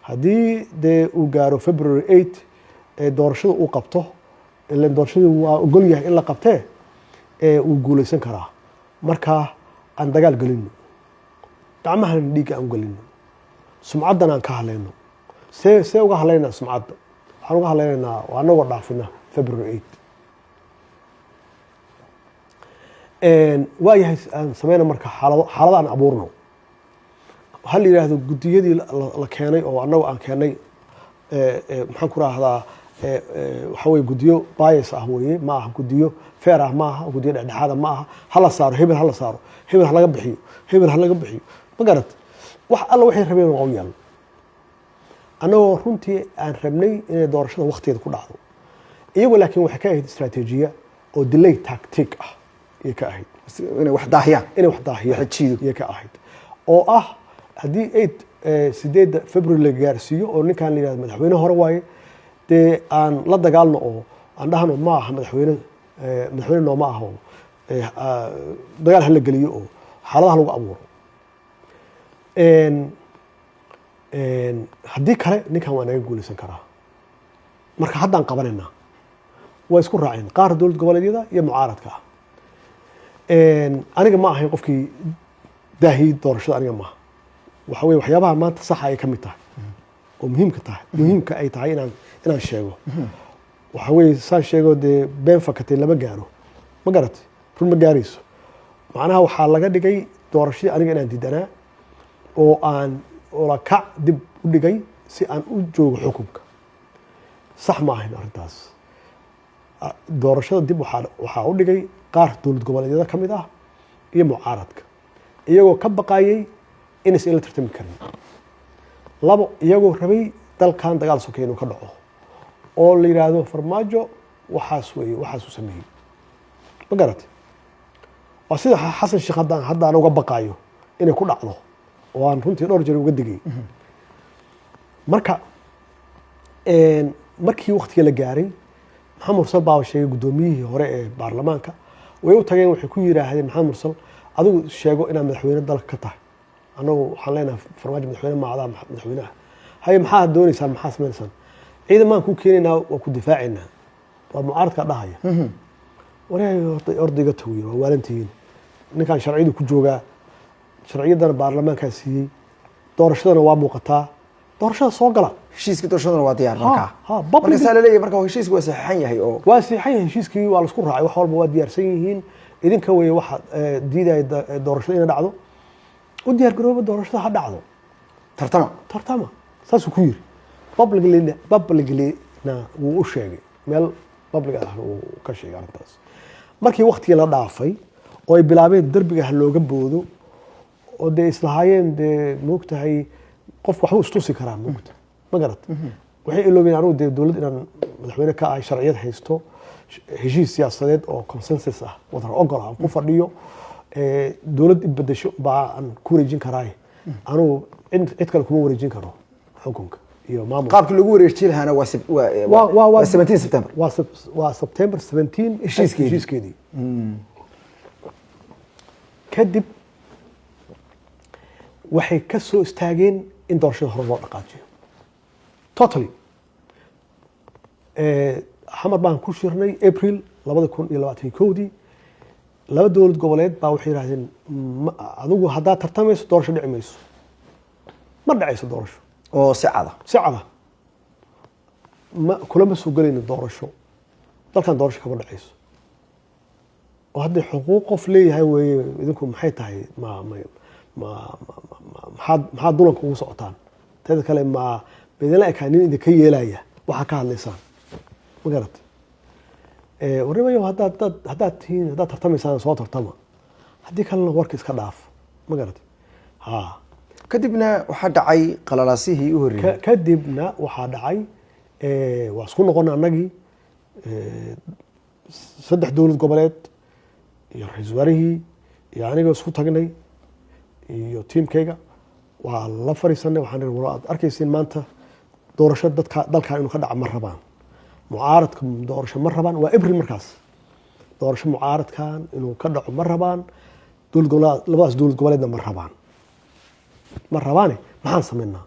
haddii dee uu gaaro February 8 doorashada uu qabto, ilan doorashadii waa ogol yahay in la qabtee uu guulaysan karaa. marka aan dagaal gelino, gacmahan dhiigga aan gelino, sumcaddan aan ka hadlayno. see uga hadlaynaa sumcadda? waxaan uga hadlaynaynaa waa anagoo dhaafina February 8. waayahay aan sameyna marka xaalada aan abuurno. waxaa la yidhaahdo guddiyadii la keenay oo annagu aan keenay maxaan ku raahdaa waxa weye guddiyo bias ah weye, ma aha guddiyo fair ah, ma aha guddiyo dhexdhexaada, ma aha hala saaro hebel hala saaro, hebel ha laga bixiyo, hebel ha laga bixiyo. ma garat wax alla waxay rabeen waa u yeelno annagoo runtii aan rabnay inay doorashada waqtigeeda ku dhacdo. iyagoo laakiin waxay ka ahayd istaraatiijiya oo delay tactic ah ayay ka ahayd, inay wax daahiyaan ayay ka ahayd oo ah haddii 8 February la gaarsiiyo oo ninkaan la yidhahdo madaxweyne hore waaye, dee aan la dagaalno oo aan dhahno ma aha madaxweyne nooma aha oo dagaal hala geliyo oo xaaladaha lagu abuuro. haddii kale ninkan waa naga guulaysan karaa. marka haddaan qabanaynaa waa isku raaceen qaar dowlad goboleedyada iyo mucaaradka ah. aniga ma ahayn qofkii daahiyey doorashada, aniga maaha. waxa weye waxyaabaha maanta saxa ay ka mid tahay oo muhiimka ay tahay inaan sheego. waxa weye saan sheego dee been fakatay lama gaaro, ma garatay, run ma gaarayso. macnaha waxaa laga dhigay doorashadii aniga inaan diidanaa oo aan olakac dib u dhigay si aan u joogo xukunka. sax ma ahayn arrintaas. doorashada dib waxaa u dhigay qaar dowlad goboleedyada ka mid ah iyo mucaaradka, iyagoo ka baqayay inaysan ila tartami karin labo iyagoo rabay dalkan dagaal sokeeye inuu ka dhaco oo la yidhaahdo farmaajo waxaas weeye waxaasuu sameeyey ma garatay waa sida xasan sheekh hadda aan uga baqaayo inay ku dhacdo oo aan runtii dhowr jeer uga digay marka markii waqtigii la gaaray maxamed mursal baa sheegay guddoomiyihii hore ee baarlamaanka way u tageen waxay ku yiraahdeen maxamed mursal adigu sheego inaad madaxweyne dalka ka tahay annagu waxaan leenahay farmaajo madaxweyne maacdaa madaxweynaha haye maxaad doonaysaan maxaa samaynaysan ciidamaan ku keenaynaa waa ku difaacaynaa waa mucaaradka dhahaya waryahay ordayga tawiye waa waalantihiin ninkan sharciyadu ku joogaa sharciyadana baarlamaankaa siiyey doorashadana waa muuqataa doorashada soo gala heshiiskii doorashadana waa diyaar markaa marka saa laleeyahay marka heshiisku waa saxiixan yahay oo waa saxiixan yahay heshiiskii waa laisku raacay wax walba waa diyaarsan yihiin idinka weeye waxa diidaya doorashada inay dhacdo u diyaar garooba doorashada ha dhacdo tartama saasuu ku yiri publiclyna wuu u sheegay meel public ah uu ka sheegay arrintaas markii waqtigii la dhaafay oo ay bilaabeen derbiga ha looga boodo oo dee islahaayeen dee moogtahay qof waxbuu istusi karaa moogta ma garat waxay iloobeen anugu dee dowlad inaan madaxweyne ka ahay sharciyad haysto heshiis siyaasadeed oo consensus ah wadar ogol ah ku fadhiyo dowlad ibadasho baa aan ku wareejin karaaye anugu cid kale kuma wareejin karo xukunka iyo maamulka qaabkii lagu wareejin lahaana waa 17 September waa September 17 heshiiskeedii kadib waxay ka soo istaageen in doorashada hore loo dhaqaajiyo totally xamar baan ku shirnay April 2021 laba dowlad goboleed baa waxay yiraahdeen adigu haddaad tartamayso doorasho dhici mayso ma dhacayso doorasho oo sicada ma kulama soo galayno doorasho dalkan doorasho kama dhacayso oo hadda xuquuq qof leeyahay weeye idinku maxay tahay maxaa dulanka ugu socotaan teeda kale ma bedela ekaanin idinka yeelaya waxaa ka hadlaysaan ma garat warrimayo haddaad tihiin haddaad tartamaysaan soo tartama haddii kalena warka iska dhaaf ma garat kadibna waxaa dhacay qalalaasihii u horreeyay kadibna waxaa dhacay waa isku noqon annagii saddex dowlad goboleed iyo ra-iisul wasaarihii iyo aniga isku tagnay iyo tiimkayga waa la fariisanay waxaan aad arkaysiin maanta doorasho dalkan inuu ka dhaca ma rabaan mucaaradka doorasho ma rabaan waa April markaas doorasho mucaaradkan inuu ka dhaco ma rabaan labadaas dowlad goboleedna ma rabaane maxaan samaynaa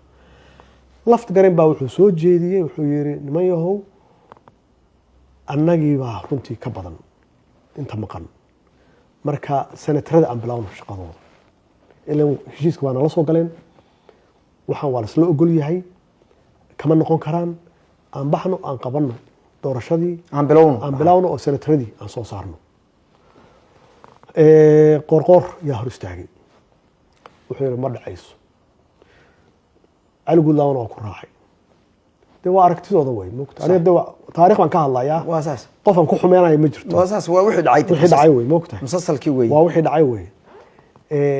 lafta gareen baa wuxuu soo jeediyey wuxuu yiri niman yahow annagii baa runtii ka badan inta maqan marka senatarada aan bilaawno shaqadooda ilaan heshiiska waa nala soo galeen waxaan waa lasla ogol yahay kama noqon karaan aan baxno aan qabanno doorashadii aan bilowno oo senataradii aan soo saarno qoorqoor yaa hor istaagay wuxuu yiri ma dhacayso cali guudlaawna waa ku raacay dee waa aragtidooda wey moogta aniga de taariikh baan ka hadlayaa waa saas qofan ku xumeynaya ma jirto waa saas waa wixii dhacay wey moogta musalsalkii wey waa wixii dhacay wey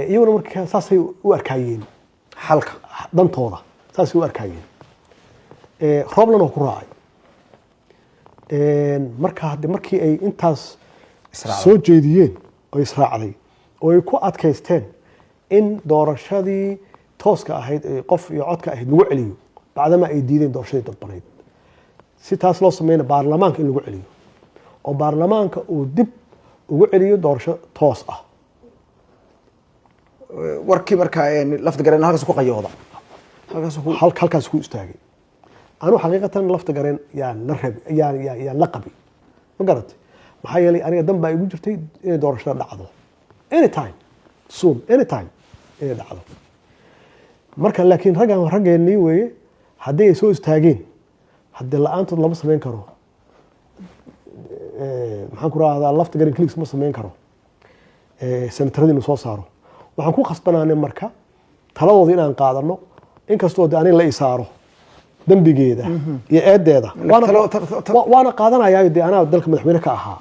iyaguna markaa saasay u arkaayeen xalka dantooda saasay u arkaayeen rooblan oo ku raacay marka hadde markii ay intaas soo jeediyeen oo israacday oo ay ku adkaysteen in doorashadii tooska ahayd ee qof iyo codka ahayd lagu celiyo bacdama ay diideen doorashadii dadbaneyd si taas loo sameeyna baarlamaanka in lagu celiyo oo baarlamaanka uu dib ugu celiyo doorasho toos ah warkii markaa lafta gareen halkaas ku qayooda halkaas ku istaagay anu xaqiiqatan lafta gareen yaan la qabi ma garatay maxaa yeelay aniga dan baa igu jirtay inay doorashada dhacdo anytime inay dhacdo marka laakiin raggeenii weeye haddii ay soo istaageen haddii la-aantood lama samayn karo maxaan ku rahdaa lafta gareen clicks ma samayn karo senataradii inuu soo saaro waxaan ku khasbanaanay marka taladooda inaan qaadano inkastoo de aniga la isaaro dembigeeda iyo eedeeda waana qaadanayaa de anaa dalka madaxweyne ka ahaa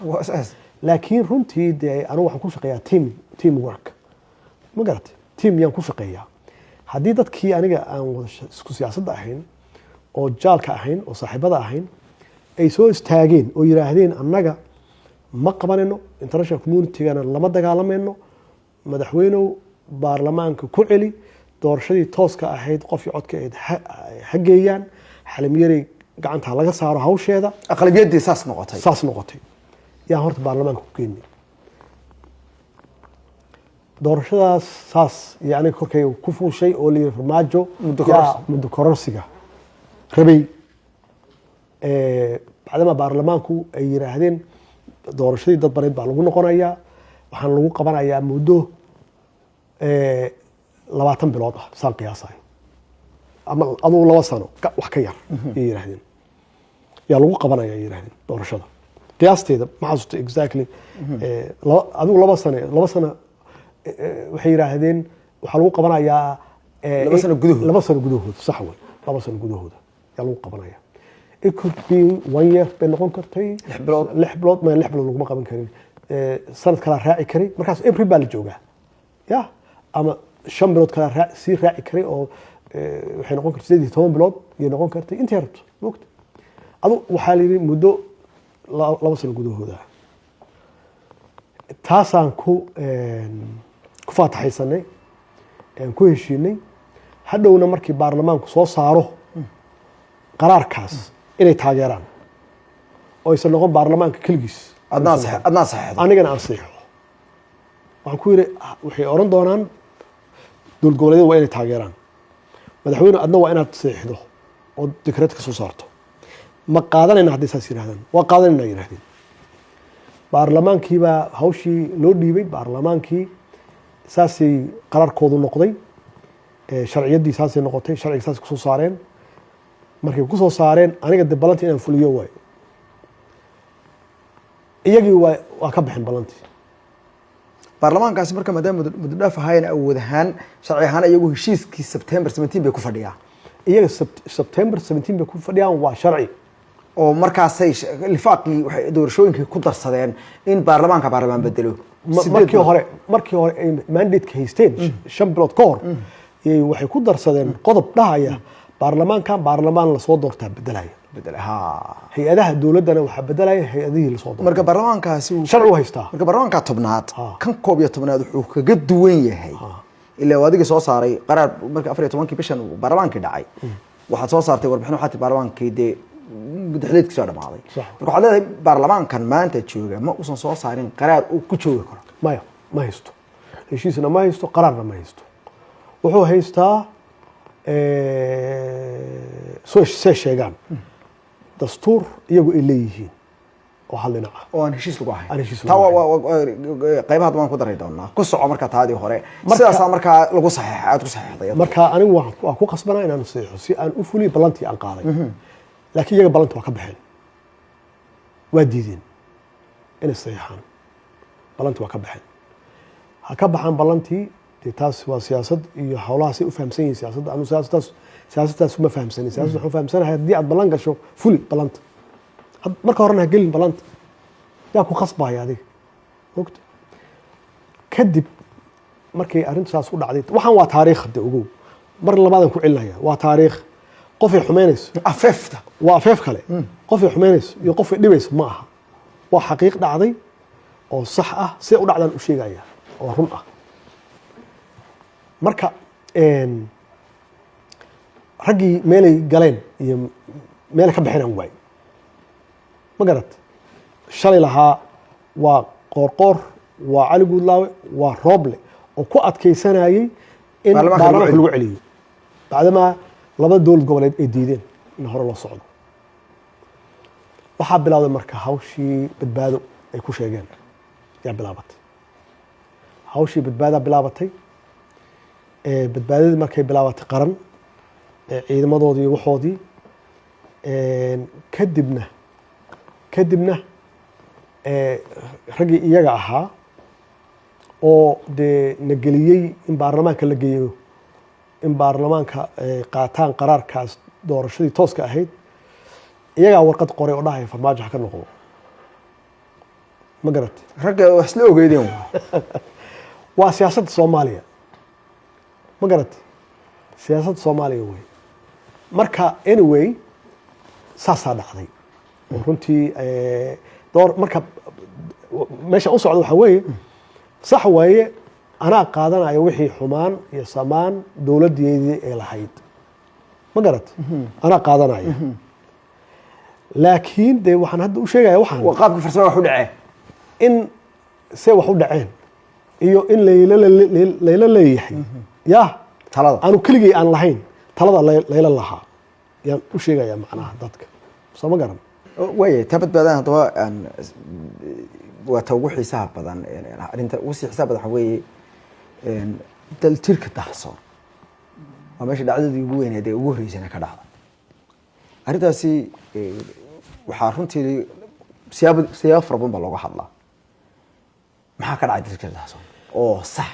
laakiin runtii de anigu waxaan ku shaqeeyaa team work ma garatay team yaan ku shaqeeyaa haddii dadkii aniga aan wada isku siyaasadda ahayn oo jaalka ahayn oo saaxiibada ahayn ay soo istaageen oo yiraahdeen annaga ma qabanayno international community-gana lama dagaalamayno madaxweynow baarlamaanka ku celi doorashadii tooska ahayd qofkii codka ahayd ha geeyaan xalimyari gacanta laga saaro hawsheeda aqlabiyadii saas noqotay yaa horta baarlamaanka ku geynay doorashadaas saas iyo aniga korkayga ku fuushay oo la yiri farmaajo muddo kororsiga rabay bacdama baarlamaanku ay yiraahdeen doorashadii dad bareed baa lagu noqonayaa waxaan lagu qabanayaa muddo 20 bilood ah saan qiyaasay ama aduu 2 sano wax ka yar ay yiraahdeen yaa lagu qabanayaa ay yiraahdeen doorashada qiyaasteeda ma xasuusto exactly aduu 2 sano waxay yiraahdeen waxa lagu qabanayaa 2 sano gudahood sax way 2 sano gudahood yaa lagu qabanayaa it could be 1 year bay noqon kartay 6 bilood ma 6 bilood laguma qaban karin sanad kala raaci karay markaas April baa la joogaa ya ama 5 bilood kala raaci karay oo waxay noqon kartay 10 bilood iyo noqon kartay inta yarto waqti adu waxa la yiri muddo 2 sano gudahooda taasaan ku faataxaysanay ku heshiinay hadhowna markii baarlamaanku soo saaro qaraarkaas inay taageeraan oo aysan noqon baarlamaanka kaligiis adnaa saxiixdo anigana aan saxiixo waxaan ku yiri waxay oran doonaan dowlad goboleedyada waa inay taageeraan madaxweyne adna waa inaad saxiixdo oo dekreet ka soo saarto ma qaadanayna haddii saas yiraahdaan waa qaadanayna yiraahdeen baarlamaankii baa hawshii loo dhiibay baarlamaankii saasay qaraarkoodu noqday sharciyadii saasay noqotay sharciga saas ku soo saareen markay ku soo saareen aniga de balanti inaan fuliyo way iyagii waa ka bixin balantii baarlamaankaasi marka maadaama muddo dhaaf ahayn awood ahaan sharci ahaan iyagu heshiiskii September 17 bay ku fadhiyaan iyaga September 17 bay ku fadhiyaan waa sharci oo markaasay lifaaqii waxay doorashooyinkii ku darsadeen in baarlamaanka baarlamaan bedelo markii hore ay mandate-ka haysteen 5 bilood ka hor waxay ku darsadeen qodob dhahaya baarlamaan la soo doortaa bedelaya hay-adaha dowladana waxa bedelaya hay-adihii la soo doortay marka baarlamaankaasi sharci u haystaa marka baarlamaanka tobnaad kan 11aad wuxuu kaga duwan yahay ilaa adiga soo saaray qaraar marka 14 bishan baarlamaankii dhacay waxaad soo saartay warbixin waxaad baarlamaankii de muddaxleedkii soo dhamaaday marka waxaad leedahay baarlamaankan maanta jooga ma uusan soo saarin qaraar uu ku joogi karo ma haysto heshiisna ma haysto qaraarna ma haysto wuxuu haystaa soo sheegaan dastuur iyagu ay leeyihiin oo hal dhinac oo aan heshiis lagu ahayn qaybaha waan ku daray doonaa ku soco marka taadii hore sidaas markaa lagu saxiixay aad ku saxiixday marka anigu waan ku qasbanaa inaan saxiixo si aan u fuliyo balantii aan qaaday laakiin iyaga balantii waa ka baxeen waa diideen inay saxiixaan balantii waa ka baxeen ha ka baxaan balantii taas waa siyaasad iyo hawlahaas ay u fahamsan yihiin siyaasadda anu siyaasadaas uma fahamsanin siyaasadda waxaan fahamsanahay haddii aad ballan gasho fuli ballanta marka horena ha gelin ballanta yaa ku khasbaya adiga ogta kadib markay arrintu saas u dhacday waxaan waa taariikh de ogow mar labaadan ku celinaya waa taariikh qofay xumeynayso afeefta waa afeef kale qofay xumeynayso iyo qofay dhibayso ma aha waa xaqiiq dhacday oo sax ah sida u dhacdaan u sheegaya oo run ah marka raggii meelay galeen iyo meel ka bixinaan waay ma garat shalay lahaa waa qoorqoor waa cali guudlaawe waa rooble oo ku adkaysanayay in baarlamaanka lagu celiyo bacdamaa laba dowlad goboleed ay diideen in hore loo socdo waxaa bilowday marka hawshii badbaado ay ku sheegeen yaa bilaabatay hawshii badbaadaa bilaabatay badbaadadii markay bilaabatay qaran ciidamadoodii iyo waxoodii kadibna raggii iyaga ahaa oo dee na geliyey in baarlamaanka la geeyo in baarlamaanka qaataan qaraarkaas doorashadii tooska ahayd iyagaa warqad qoray oo dhahaya farmaajo ha ka noqdo ma garatay ragga wax isla ogeydeen waa siyaasadda Soomaaliya ma garatay siyaasadda Soomaaliya way marka anyway saasaa dhacday oo runtii door marka meesha u socdo waxa weeye sax weeye anaa qaadanayo wixii xumaan iyo samaan dowladeedii ay lahayd ma garat anaa qaadanayo laakiin de waxaan hadda u sheegayaa waxaan qaabka farsamo wax u dhacay in se wax u dhaceen iyo in layla leeyahay ya talada aanu keligay aan lahayn talada layla lahaa yaan u sheegayaa macnaha dadka soo ma garan way ta badbaadaan hadaba aan waa ta ugu xiisaha badan arinta ugu xiisaha badan waxa weeye dal jirka dahsoon waa meesha dhacdadii ugu weyneed ee ugu horeysana ka dhacday arintaasi waxaa runtii siyaabo fara badan baa looga hadlaa maxaa ka dhacay dalka dahsoon oo sax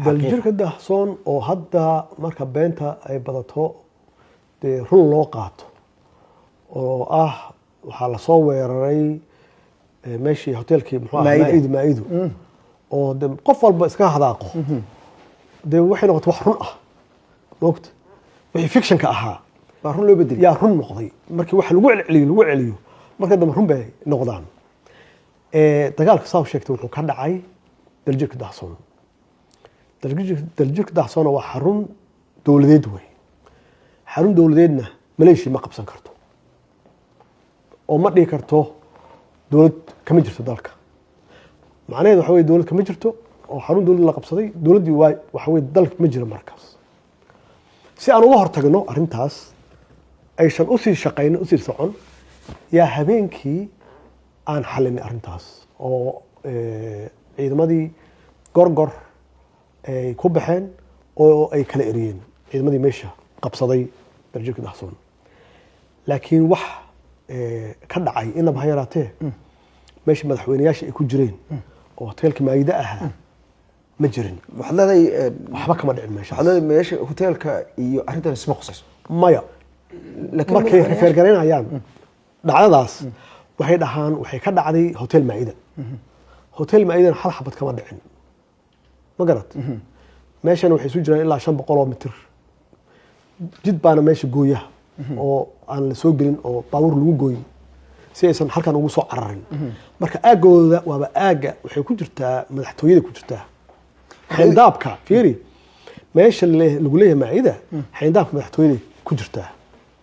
daljirka dahsoon oo hadda marka beenta ay badato dee run loo qaato oo waxaa lasoo weeraray meeshii hoteelkii muxuu ahaa maa'idu oo de qof walba iska hadaaqo dee waxay noqotay wax run ah moogta wixii fictionka ahaa baa run loo bedelay yaa run noqday markii wax lagu celiyo marka dambe run bay noqdaan dagaalka saa sheegtay wuxuu ka dhacay daljirka dahsoon daljirka dahsoon waa xarun dowladeed wey xarun dowladeedna maleeshiya ma qabsan karto oo ma dhihi karto dowlad kama jirto dalka macnaheedu waxa weye dowlad kama jirto oo xarun dowlad la qabsaday dowladdii waxa weye dalka ma jiro markaas si aan uga hortagno arrintaas aysan usii shaqaynin usii socon yaa habeenkii aan xalinay arrintaas oo ciidamadii gorgor ay ku baxeen oo ay kala eriyeen ciidamadii meesha qabsaday daljirka dahsoon laakiin wax ka dhacay inaba ha yaraatee meesha madaxweynayaasha ay ku jireen oo hoteelka maayida ahaa ma jirin waxaad leedahay waxba kama dhicin meesha waxaad leedahay meesha hoteelka iyo arrintan isma khusayso maya markay refergaraynayaan dhacdadaas waxay dhahaan waxay ka dhacday hotel maa'ida hotel maa'idana hal xabad kama dhicin ma garat meeshana waxay isu jiraan ilaa 500 oo mitir jid baana meesha gooyaha oo aan la soo gelin oo baabuur lagu gooyin si aysan halkan ugu soo cararin marka aagooda waaba aaga waxay ku jirtaa madaxtooyada ku jirtaa xeyndaabka fiiri meesha lagu leeyahay maa'ida xeyndaabka madaxtooyada ku jirtaa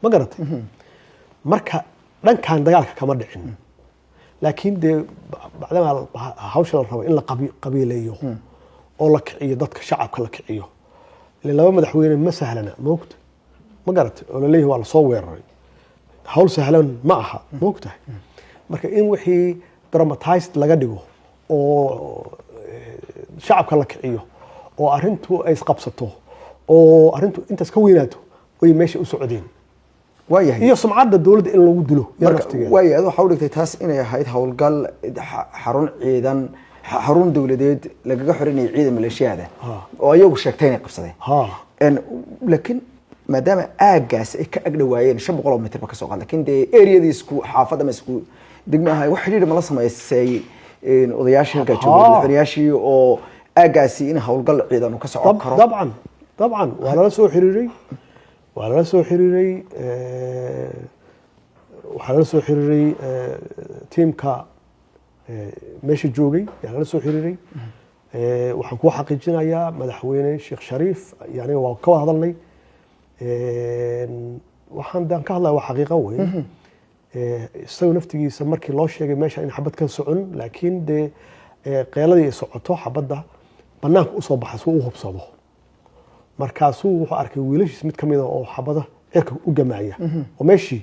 ma garatay marka dhankan dagaalka kama dhicin laakiin dee bacdama hawsha la rabo in la qabiileeyo oo la kiciyo dadka shacabka la kiciyo ilaa laba madaxweyne ma sahlana moogta ma garatay oo la leeyahay waa la soo weeraray hawl sahlan ma aha moogtahay marka in wixii dramatized laga dhigo oo shacabka la kiciyo oo arrintu ay isqabsato oo arrintu intaas ka weynaato way meesha u socdeen waayahay iyo sumcadda dowladda in lagu dilo waayahay waxa u dhigtay taas inay ahayd howlgal xarun ciidan xarun dowladeed lagaga xorinayay ciidan maleeshiyada oo ayagu sheegtay inay qabsadeen laakiin maadaama aagaas ay ka agdhawaayeen 500 mitir ba ka soo qaad laakiin de area-dii isku xaafadda ma isku degmaha wax xiriir ma la sameysay odayaashii halka joogay madaxweynayaashii oo aagaasi in howlgal ciidan ka socon karo طبعا waa lala soo xiriiray waxaa lala soo xiriiray tiimka meesha joogay yaa lala soo xiriiray waxaan ku xaqiijinayaa madaxweyne Sheekh Shariif yani waa ka wada hadalnay waxaan daan ka hadlaa waa xaqiiqo weyn isagoo naftigiisa markii loo sheegay meesha in xabad ka socon laakiin de qeeladii ay socoto xabadda banaanka u soo baxay soo u hubsado markaasuu wuxuu arkay wiilashiis mid kamid ah oo xabada cirka u gamaaya oo meeshii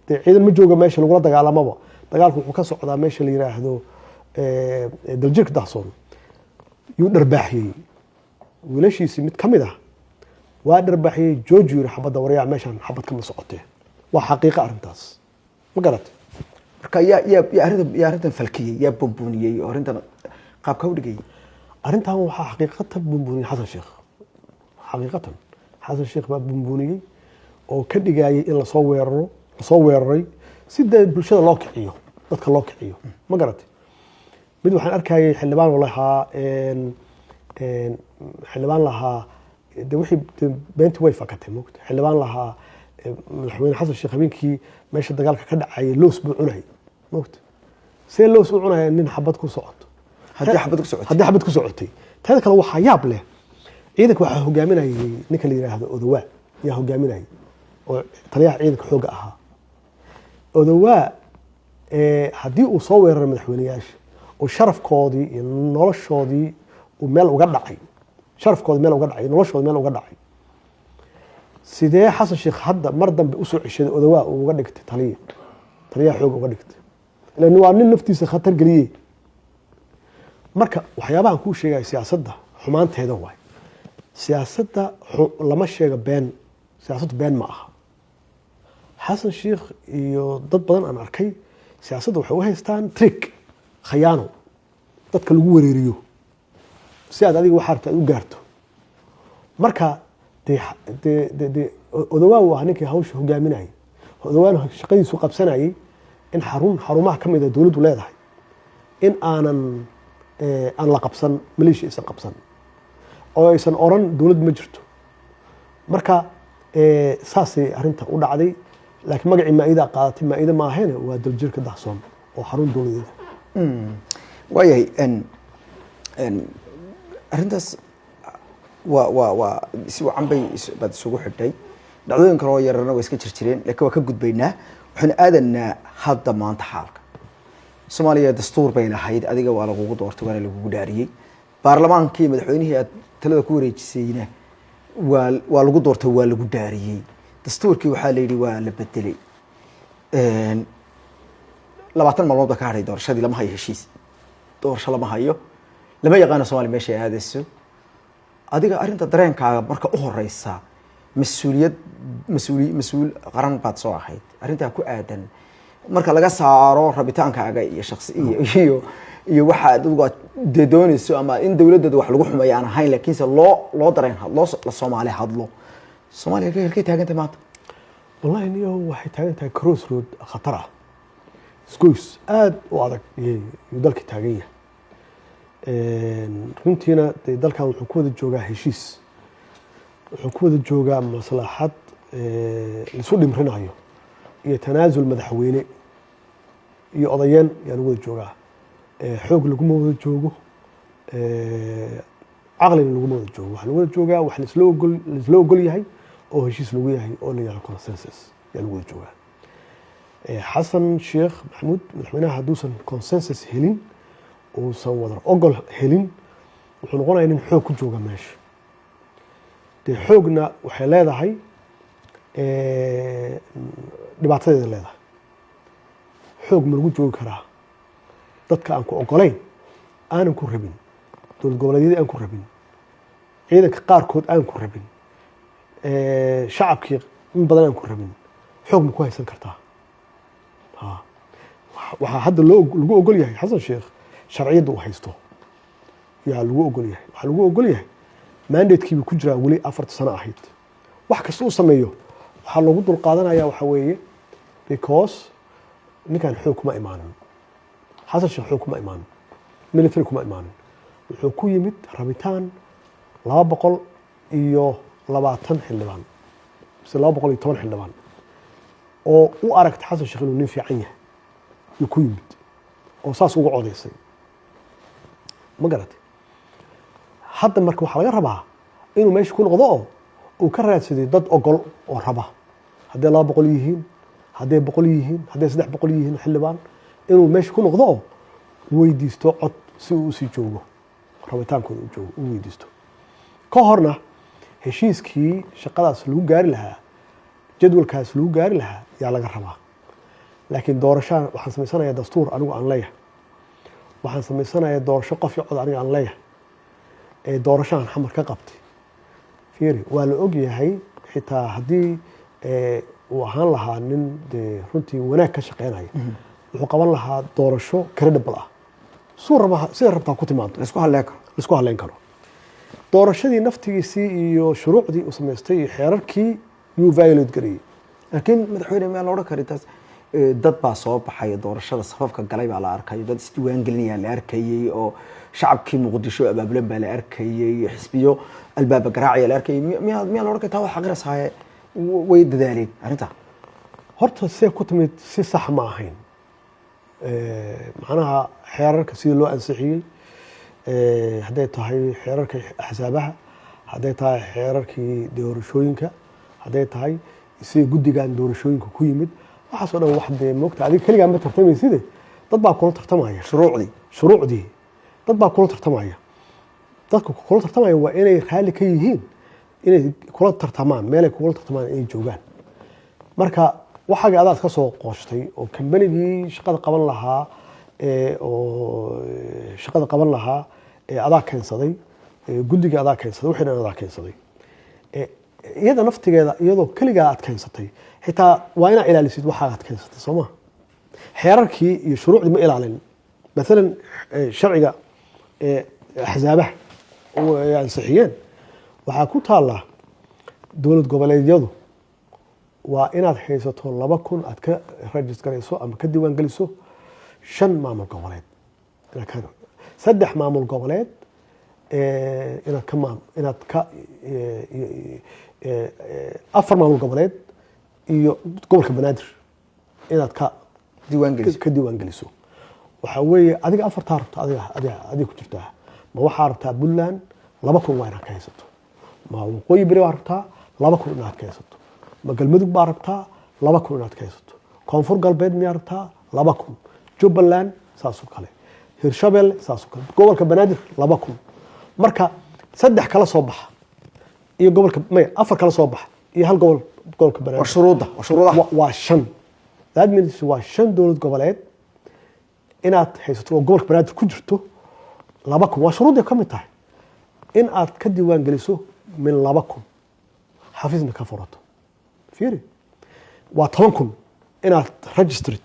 de ciidan ma jooga meesha lagula dagaalamaba dagaalku wuxuu ka socdaa meesha la yiraahdo daljirka dahsoon yuu dharbaaxiyey wiilashiisi mid kamid ah waa dharbaaxiyey jooji yiri xabada waryaa meeshan xabad kama socotee waa xaqiiqo arrintaas ma garat marka yaa arrintan falkiyey yaa bumbuniyey oo arrintan qaabka u dhigay arrintan waxaa xaqiiqatan bumbuniyey xasan sheekh xaqiiqatan xasan sheekh baa bumbuniyey oo ka dhigayay in lasoo weeraray si dee bulshada loo kiciyo dadka loo kiciyo ma garatay mid waxaan arkayay xildhibaan lahaa de wixii beentii way fakatay moogta xildhibaan lahaa madaxweyne xasan sheekh habeenkii meesha dagaalka ka dhacayay loos buu cunayay moogta see loos u cunaya nin xabad ku socoto haddii xabad ku socotay haddii xabad ku socotay teeda kale waxaa yaab leh ciidanka waxaa hogaaminayay ninka la yidhaahdo odawaa ayaa hogaaminayay oo taliyaha ciidanka xoogga ahaa odawaa haddii uu soo weeraray madaxweyneyaasha oo sharafkoodii iyo noloshoodii uu meel uga dhacay sharafkoodii meel uga dhacay noloshoodii meel uga dhacay sidee xasan sheekh hadda mar dambe usoo ceshaday odawaa uu uga dhigtay taliyaha xoogga uga dhigtay ilan waa nin naftiisa khatar geliyey marka waxyaabahan kuu sheegaya siyaasadda xumaanteeda waay siyaasadda lama sheega been siyaasaddu been ma aha xasan sheekh iyo dad badan aan arkay siyaasadda waxay u haystaan trick khayaano dadka lagu wareeriyo si aad adiga waxaa rabta aad u gaarto marka de odawaa uu ahaa ninkii hawsha hogaaminayay odawaana shaqadiisu qabsanayay in xarumaha ka mida dowladdu leedahay in aan la qabsan maleeshiya aysan qabsan oo aysan oran dowlad ma jirto marka saasay arrinta u dhacday laakiin magacii maa-ida qaadatay maa-ida maahane waa daljirka dahsoon oo xarun dowladeeda waayahay arrintaas waa si wacan baad isugu xidhay dhacdooyin kale oo yararna waa iska jirjireen laakiin waa ka gudbaynaa waxaan aadanaa hadda maanta xaalka soomaaliya dastuur bay lahayd adiga waa lagugu doortay waana lagugu dhaariyey baarlamaankii madaxweynihii aad talada ku wareejisayna waa lagu doortay waa lagu dhaariyey dastuurkii waxaa la yidhi waa la bedelay 20 maalmood baa ka hadhay doorashadii lama hayo heshiis doorasho lama hayo lama yaqaano soomaaliya meesha ay aadayso adiga arrinta dareenkaaga marka u horeysa mas-uul qaran baad soo ahayd arrintaa ku aadan marka laga saaro rabitaankaaga iyo shakhsi iyo waxa adigu aad doonayso ama in dowladda wax lagu xumeeyo aan ahayn laakiinse loo dareen hadlo la Soomaali hadlo Soomaaliya halkay taagan tahay maanta wallahi niyo waxay taagan tahay crossroad khatar ah isgoys aad u adag iyo dalka taagan yahay runtiina dalkan wuxuu ku wada joogaa heshiis wuxuu ku wada joogaa maslaxad isu dhimrinayo iyo tanaasul madaxweyne iyo odayeen yaa lagu wada joogaa xoog laguma wada joogo caqlina laguma wada joogo waxaa lagu wada joogaa wax laisla ogol yahay oo heshiis lagu yahay oo la yihahdo consensus yaa lagu wada joogaa xasan sheekh maxamuud madaxweynaha hadduusan consensus helin uusan wadar ogol helin wuxuu noqonayaa nin xoog ku jooga meesha dee xoogna waxay leedahay dhibaatadeeda leedahay xoog ma lagu joogi karaa dadka aan ku ogolayn aanan ku rabin dowlad goboleedyadii aan ku rabin ciidanka qaarkood aan ku rabin shacabkii in badan aan ku rabin xoog ma ku haysan kartaa waxaa hadda lagu ogol yahay xasan sheekh sharciyadda uu haysto yaa lagu ogol yahay waxaa lagu ogol yahay mandatekiibuu ku jiraa weli 4 sano ahayd wax kasta uu sameeyo waxaa loogu dulqaadanaya waxa weeye because ninkan xoog kuma imaanin xasan sheekh xoog kuma imaanin military kuma imaanin wuxuu ku yimid rabitaan 220 xildhibaan mise 210 xildhibaan oo u aragta xasan sheekh inuu nin fiican yahay yuu ku yimid oo saas uga codeysay ma garatay hadda marka waxaa laga rabaa inuu meesha ku noqdo oo uu ka raadsaday dad ogol oo raba hadday 200 yihiin hadday 100 yihiin hadday 300 yihiin xildhibaan inuu meesha ku noqdo oo weydiisto cod si uu usii joogo rabitaankooda u joogo u weydiisto ka horna heshiiskii shaqadaas lagu gaari lahaa jadwalkaas lagu gaari lahaa yaa laga rabaa laakiin doorashaan waxaan samaysanayaa dastuur anigu aan leeyahay waxaan samaysanayaa doorasho qof iyo cod aniga aan leeyahay doorashaan xamar ka qabtay fiiri waa la og yahay xitaa haddii uu ahaan lahaa nin dee runtii wanaag ka shaqeynaya wuxuu qaban lahaa doorasho credible ah sida rabtaa ku timaado laisku halleyn karo doorashadii naftigiisii iyo shuruucdii uu samaystay iyo xeerarkii yuu violate gareeyey laakiin madaxweyne ma la odhan kari taas dad baa soo baxay doorashada safafka galay baa la arkay dad isdiiwaan gelinaya la arkayay oo shacabkii muqdisho abaabulan baa la arkayay xisbiyo albaaba garaacaya la arkayay miyaa la arkay taa wax aqrisahay way dadaaleen arrinta horta see ku timid si sax ma ahayn macnaha xeerarka sidii loo ansixiyey hadday tahay xeerarka axsaabaha hadday tahay xeerarkii doorashooyinka hadday tahay sidii guddigan doorashooyinka ku yimid waxaasoo dhan wax dee moogta adiga keligaa ma tartamayside dad baa kula tartamaya shuruucdii dad baa kula tartamaya dadka kula tartamaya waa inay raalli ka yihiin inay kula tartamaan meelay kula tartamaan inay joogaan marka waxaagii adaad ka soo qooshtay oo kambanigii shaqada qaban lahaa adaa keensaday guddigii adaa keensaday wixii dhan adaa keensaday iyada naftigeeda iyadoo keligaa aad keensatay xitaa waa inaa ilaalisid waxaa aad keensatay soo ma xeerarkii iyo shuruucdii ma ilaalin maalan sharciga axsaabaha ay ansixiyeen waxaa ku taallaa dowlad goboleedyadu waa inaad haysato 2,000 aad ka rajistarayso ama ka diiwaan geliso 5 maamul goboleed 3 maamul goboleed inaad ka 4 maamul goboleed iyo gobolka banaadir inaad ka diiwaan geliso waxa weeye adiga 4 rabta adiga ku jirtaa ma waxaa rabtaa Puntland 2,000 waa inaad ka haysato ma waqooyi bari waa rabtaa 2,000 inaad ka haysato ma galmudug baa rabtaa 2,000 inaad ka haysato koonfur galbeed miyaa rabtaa 2,000 jubbaland saasoo kale hirshabelle saasoo kale gobolka banaadir 2,000 marka 3 kala soo baxa iyo gobolka 4 kala soo baxa iyo hal gobolka banaadir shuruuda waa 5 that means waa 5 dowlad goboleed inaad haysato oo gobolka banaadir ku jirto 2,000 waa shuruudda ka mid tahay in aad ka diiwaan geliso min 2,000 xafiisna ka furato fiiri waa 10,000 inaad registered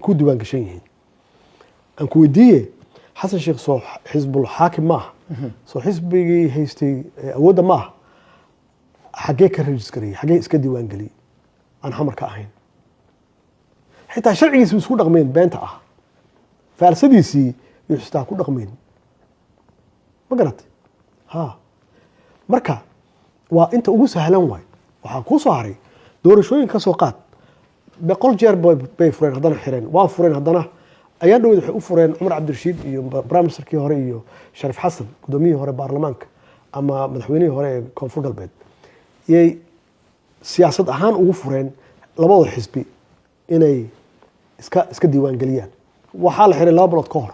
ku diiwaan gashan yihiin aan ku weydiiye xasan sheekh soo xisbul xaakim maaha soo xisbigii haystay awoodda maaha xagee ka registerayay xagee iska diiwaan geliyay aan xamar ka ahayn xitaa sharcigiisa isku dhaqmeen beenta ah faalsadiisii iyo xitaa ku dhaqmeen ma garatay marka waa inta ugu sahlan waay waxaa kuu soo haray doorashooyin ka soo qaad 100 jeer bay fureen haddana xireen waa fureen haddana ayaa dhawad waxay u fureen Cumar Cabdirashiid iyo prime ministerkii hore iyo Sharif Xasan gudoomiyihii hore baarlamaanka ama madaxweynihii hore ee koonfur galbeed iyay siyaasad ahaan ugu fureen labada xisbi inay iska diiwaan geliyaan waxaa la xiray 2 bilood ka hor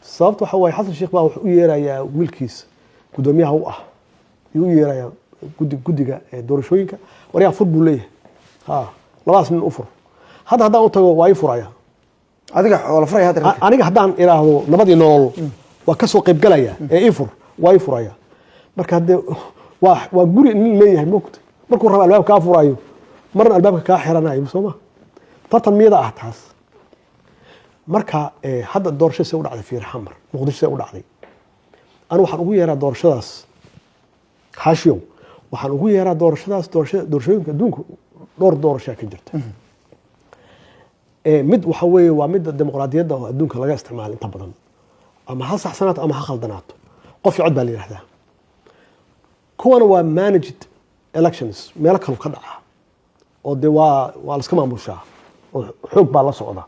sababta waxa waaye xasan sheekh baa wuxuu u yeerayaa wiilkiisa gudoomiyaha u ah u yeerayaa guddiga doorashooyinka waryaa fur buu leeyahay labadaas nin u fur haddaan u tago waa ii furaya aniga haddaan iraahdo nabadii nolol waa ka soo qayb galaya ee ii fur waa ii furaya marka hadde waa guri nin leeyahay moogta markuu rabo albaabka kaa furayo marna albaabka kaa xiranayo sooma tartan miyada ah taas marka hadda doorasho see u dhacday fiir xamar muqdisho see u dhacday anigu waxaan ugu yeeraa doorashadaas xaashiyow waxaan ugu yeeraa doorashooyinka adduunka dhowr doorashaa ka jirta mid waxa weeye waa midda dimuqraadiyadda oo adduunka laga isticmaalo inta badan ama ha saxsanaato ama ha khaldanaato qof cod baa la yidhahdaa kuwana waa managed elections meelo kalu ka dhaca oo dee waa la iska maamushaa oo xoog baa la socda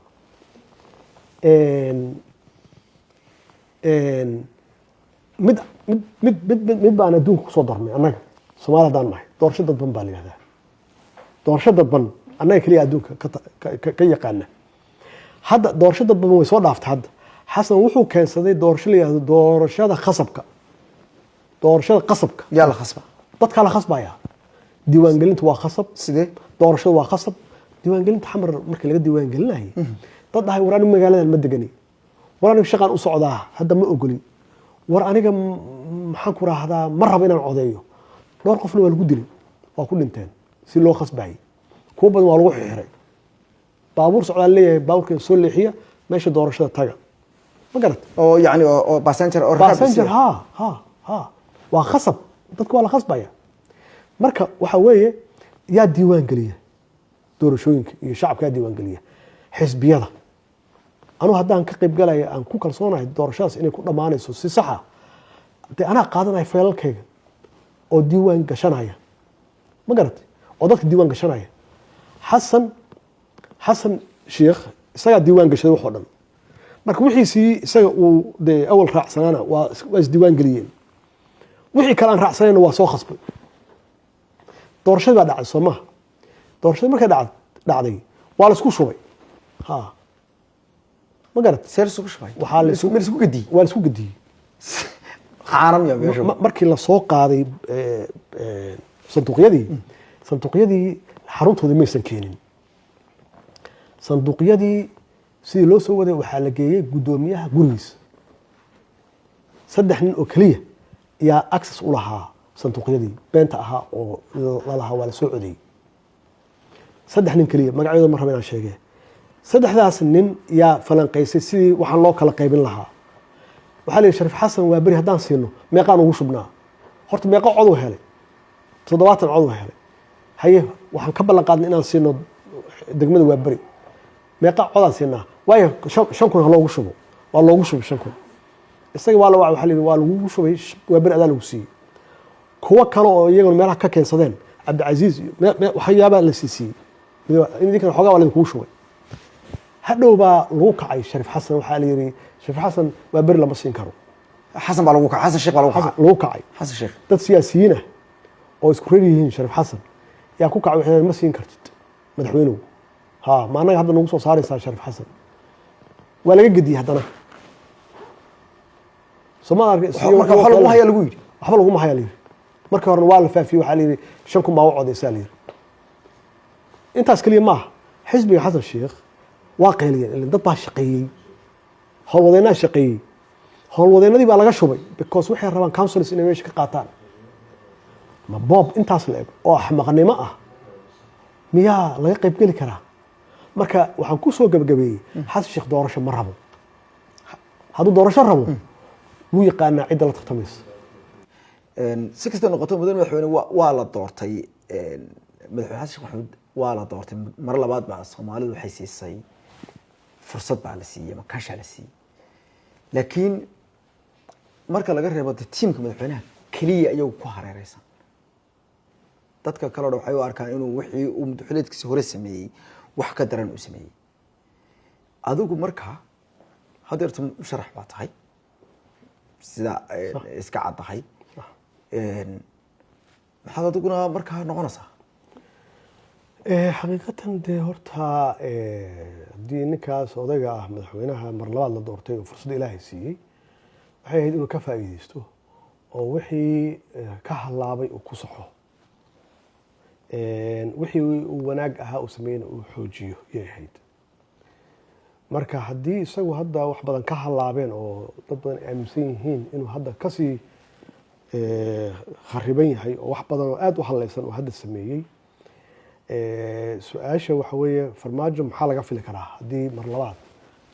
mid baan adduunka kusoo darnay annaga Soomaali haddaan nahay doorasho dadban baa la yidhahdaa doorasho dadban annaga keliya adduunka ka yaqaana hadda doorasho dadban way soo dhaaftay hadda xasan wuxuu keensaday doorasho la yidhahdo doorashada qasabka yaa la khasba dadka la khasbaya diiwaangelintu waa khasab sidee doorashadu waa khasab diiwaangelinta xamar markii laga diiwaangelinayo dad dhahay war aniga magaaladan ma degani war aniga shaqaan u socdaa hadda ma ogoli war aniga maxaan ku raahdaa ma rabo inaan codeeyo dhowr qofna waa lagu dilay waa ku dhinteen si loo khasbayay kuwa badan waa lagu xiray baabuur socdaa leeyahay baabuurkan soo leexiya meesha doorashada taga ma garat oo yani oo passenger waa khasab dadku waa la khasbaya marka waxa weeye yaa diiwaan geliya doorashooyinka iyo shacabkaa diiwaangeliya xisbiyada anuu haddaan ka qayb galaya aan ku kalsoonahay doorashadaas inay ku dhammaanayso si saxa dee anaa qaadanaya feelalkayga oo diiwaan gashanaya ma garatay oo dadka diiwaan gashanaya xasan sheekh isagaa diiwaan gashaday wax oo dhan marka wixiisii isaga uu dee awal raacsanaana waa isdiiwaan geliyeen wixii kale aan raacsanayna waa soo khasbay doorashadii baa dhacday soo maha doorashadii markay dhacday waa la isku shubay ma garat seer isku shubay waxaa la isku gadiyey waa la isku gadiyey caaram ya meesha markii la soo qaaday sanduuqyadii xaruntoodii maysan keenin sanduuqyadii sidii loo soo waday waxaa la geeyey guddoomiyaha gurigiisa 3 nin oo keliya yaa access u lahaa sanduuqyadii beenta ahaa oo lalahaa waa la soo codeyey 3 nin keliya magacyadooda ma raba inaan sheegee 3daas nin yaa falanqaysay sidii waxaan loo kala qaybin lahaa waxaa la yidhi Shariif Xasan waa beri haddaan siino meeqaan ugu shubnaa horta meeqa cod uu helay 70 cod uu helay haye waxaan ka ballan qaadnay inaan siino degmada waa beri meeqa codaan siinaa waayo 5,000 loogu shubo waa loogu shubay 5,000 isaga waa la waxa la yidhi waa lagu shubay waa beri adaa lagu siiyey kuwa kale oo iyaguna meelaha ka keensadeen Cabdicasiis waxyaabaa la siiyey idinkan xoogaa waa lagu shubay hadhow baa lagu kacay Shariif Xasan waxaa la yidhi Shariif Xasan waa beri lama siin karo xasan baa lagu kacay xasan sheekh baa lagu kacay xasan sheekh dad siyaasiyiin ah oo isku reer yihiin Shariif Xasan yaa ku kacay waxay ma siin kartid madaxweynuhu ma anaga hadda nagu soo saaraysaa Shariif Xasan waa laga gediyey haddana marka waxa lagu haya lagu yidhi waxba laguma haya la yidhi markii horena waa la faafiyey waxaa la yidhi 5,000 baa u codaysaa la yidhi intaas keliya maaha xisbiga xasan sheekh waa qayliyeen dad baa shaqeeyey howlwadeennaa shaqeeyey howlwadeennadii baa laga shubay because waxay rabaan councils inay meesha ka qaataan ma boob intaas la eg oo axmaqnimo ah miyaa laga qayb geli karaa marka waxaan ku soo gabagabeeyey xasan sheekh doorasho ma rabo hadduu doorasho rabo muu yaqaanaa cidda la tartamaysa si kasta noqoto madaxweyne waa la doortay madaxweyne xasan sheekh maxamuud waa la doortay mar labaad baa Soomaalidu waxay siisay fursad baa la siiyay ma kaasha la siiyay laakiin marka laga reebo tiimka madaxweynaha kaliya ayuu ku hareeraysan dadka kale waxay u arkaan inuu wixii uu madaxweynaha hore sameeyay wax ka daran uu sameeyay adigu marka hadeertu sharax baa tahay sida iska cad tahay maxaad adiguna markaa noqonaysaa xaqiiqatan dee horta haddii ninkaas odayga ah madaxweynaha mar labaad la doortay oo fursad ilaahay siiyey waxay ahayd inuu ka faa'iideysto oo wixii ka halaabay uu ku saxo wixii uu wanaag ahaa uu sameeyna uu xoojiyo yay ahayd marka haddii isagu hadda wax badan ka halaabeen oo dad badan aaminsan yihiin inuu hadda kasii khariban yahay oo wax badan oo aada u halaysan oo hadda sameeyey su-aasha waxa weeye farmaajo maxaa laga fili karaa haddii mar labaad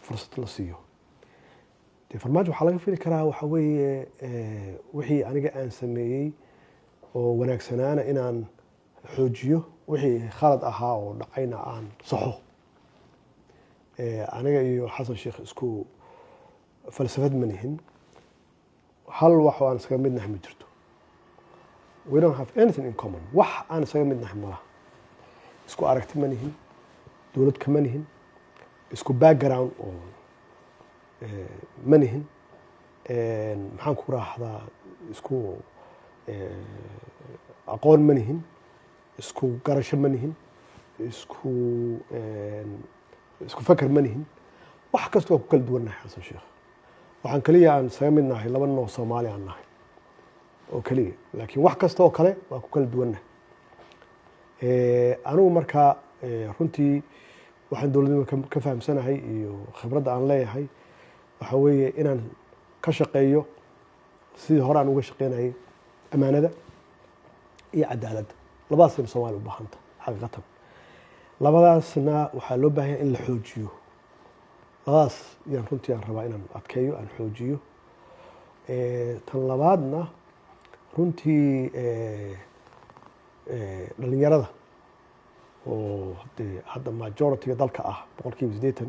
fursad la siiyo dee farmaajo waxaa laga fili karaa waxa weeye wixii aniga aan sameeyey oo wanaagsanaana inaan xoojiyo wixii khalad ahaa oo dhacayna aan saxo aniga iyo xasan sheekh isku falsafad ma nihin hal wax oo aan isaga midnahay ma jirto we don't have anything in common wax aan isaga midnahay malaha isku aragti ma nihin dowlad kama nihin isku background oo ma nihin maxaan ku raahdaa isku aqoon ma nihin isku garasho ma nihin isku fakar ma nihin wax kasta waa ku kala duwannahay xasan sheekh waxaan kaliya aan isaga mid nahay 2 nin oo Soomaali aan nahay oo kaliya laakiin wax kasta oo kale waa ku kala duwannahay anigu markaa runtii waxaan dowladnimo ka fahamsanahay iyo khibradda aan leeyahay waxa weeye inaan ka shaqeeyo sidii hore aan uga shaqeynayay amaanada iyo cadaaladda labadaasna Soomaali u baahanta xaqiiqatan labadaasna waxaa loo baahan yahay in la xoojiyo labadaas yaan runtii aan rabaa inaan adkeeyo aan xoojiyo tan labaadna runtii dhalinyarada oo dee hadda majority-ga dalka ah 80%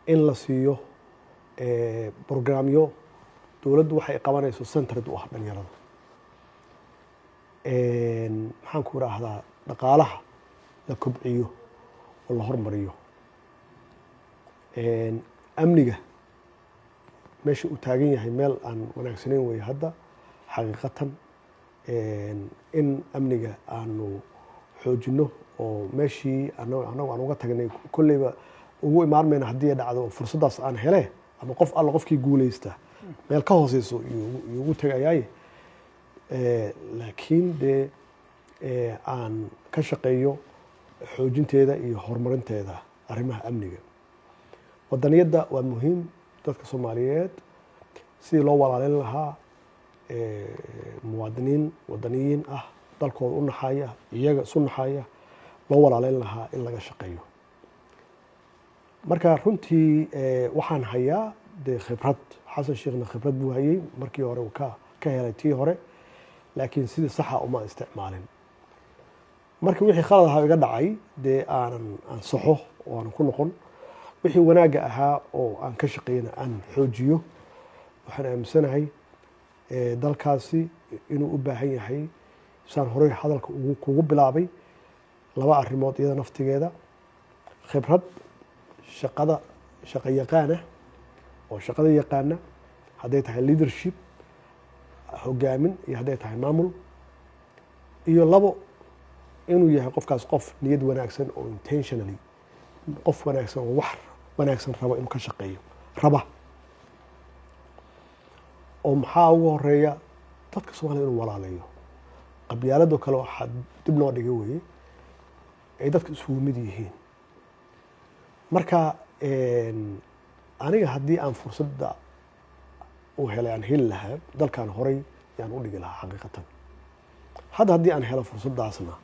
in la siiyo programyo dowladdu waxay qabanayso centered u ah dhalinyarada. maxaan ku idhaahdaa dhaqaalaha la kobciyo oo la hormariyo. amniga meesha uu taagan yahay meel aan wanaagsanayn weeye hadda xaqiiqatan. in amniga aanu xoojino oo meeshii anagu aan uga tagnay kolleyba ugu imaan mayna haddii ay dhacdo fursaddaas aan hele ama qof alla qofkii guulaysta meel ka hooseyso iyo ugu tegayaaye. laakiin dee aan ka shaqeeyo xoojinteeda iyo horumarinteeda arrimaha amniga. wadaniyadda waa muhiim. dadka Soomaaliyeed sidii loo walaalin lahaa muwaadiniin wadaniyiin ah dalkooda u naxaya iyaga isu naxaya loo walaalin lahaa in laga shaqeeyo. marka runtii waxaan hayaa dee khibrad. xasan sheekhna khibrad buu hayay markii hore uu ka helay tii hore laakiin sidii saxa uma isticmaalin. marka wixii khalad ahaa iga dhacay dee aan saxo oo aan ku noqon wixii wanaagga ahaa oo aan ka shaqeyna aan xoojiyo. waxaan aaminsanahay dalkaasi inuu u baahan yahay saan horey hadalka kugu bilaabay 2 arrimood iyada naftigeeda khibrad shaqo yaqaana oo shaqada yaqaana hadday tahay leadership hogaamin iyo hadday tahay maamul iyo 2 inuu yahay qofkaas qof niyad wanaagsan oo intentionally qof wanaagsan oo wax wanaagsan raba inuu ka shaqeeyo raba. oo maxaa ugu horeeya dadka Soomaaliyeed inuu walaalayo. qabyaaladoo kale waxaa dib loo dhigay weeye ay dadka isugu mid yihiin. marka aniga haddii aan fursadda u helay aan heli lahaa dalkan horay yaan u dhigi lahaa xaqiiqatan. hadda haddii aan helo fursaddaasna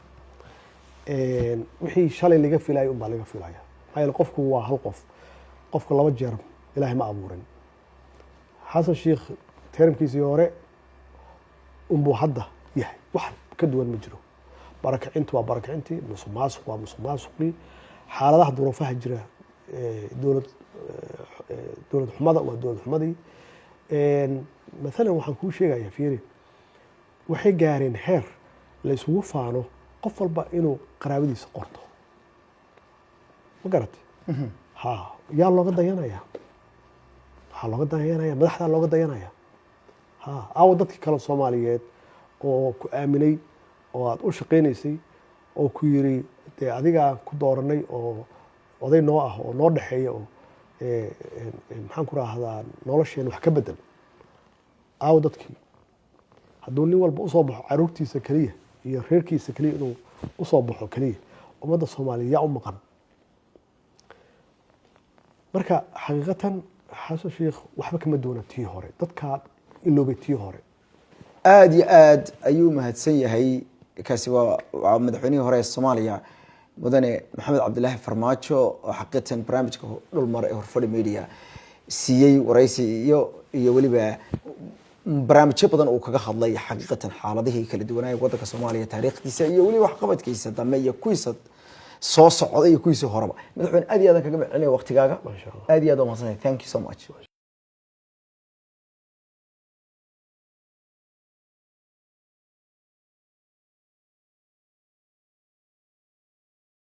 wixii shalay laga filayay unbaa laga filaya. maxaa yeele qofku waa hal qof. qofku 2 jeer ilaahay ma abuurin. xasan sheekh teramkiisii hore unbuu hadda yahay wax ka duwan ma jiro. barakacintu waa barakacintii, musuqmaasuq waa musuqmaasuqii, xaaladaha duruufaha jira dowlad xumada waa dowlad xumadii. maalan waxaan kuu sheegayaa fiiri waxay gaareen heer la isugu faano qof walba inuu qaraabadiisa qorto. ma garatay? yaa looga dayanaya. waxaa looga dayanaya madaxdaa looga dayanaya. aawo dadkii kale Soomaaliyeed oo ku aaminay oo aad u shaqeynaysay oo ku yiri dee adigaa ku dooranay oo oday noo ah oo noo dhexeeya oo maxaan ku raahdaa nolosheen wax ka bedel. aawo dadkii hadduu nin walba usoo baxo caruurtiisa keliya iyo reerkiisa keliya inuu usoo baxo keliya ummadda Soomaaliyeed yaa u maqan. marka xaqiiqatan xasan sheekh waxba kama doona tii hore dadka iloobay tii hore. aad iyo aad ayuu mahadsan yahay. kaasi waa madaxweynihii hore ee Soomaaliya mudane maxamed cabdilaahi farmaajo oo xaqiiqatan barnaamijka dhulmar ee Horfadhi Media siiyey waraysi iyo waliba barnaamijyo badan uu kaga hadlay xaqiiqatan xaaladihii kala duwanaa ee waddanka Soomaaliya taariikhdiisa iyo waliba waxqabadkiisa dambe iyo kuwiisa soo socday iyo kuwiisa horeba. madaxweyne aad iyo aad kaga macalinaya waqtigaaga. aad iyo aad u mahadsantahay. thank you so much.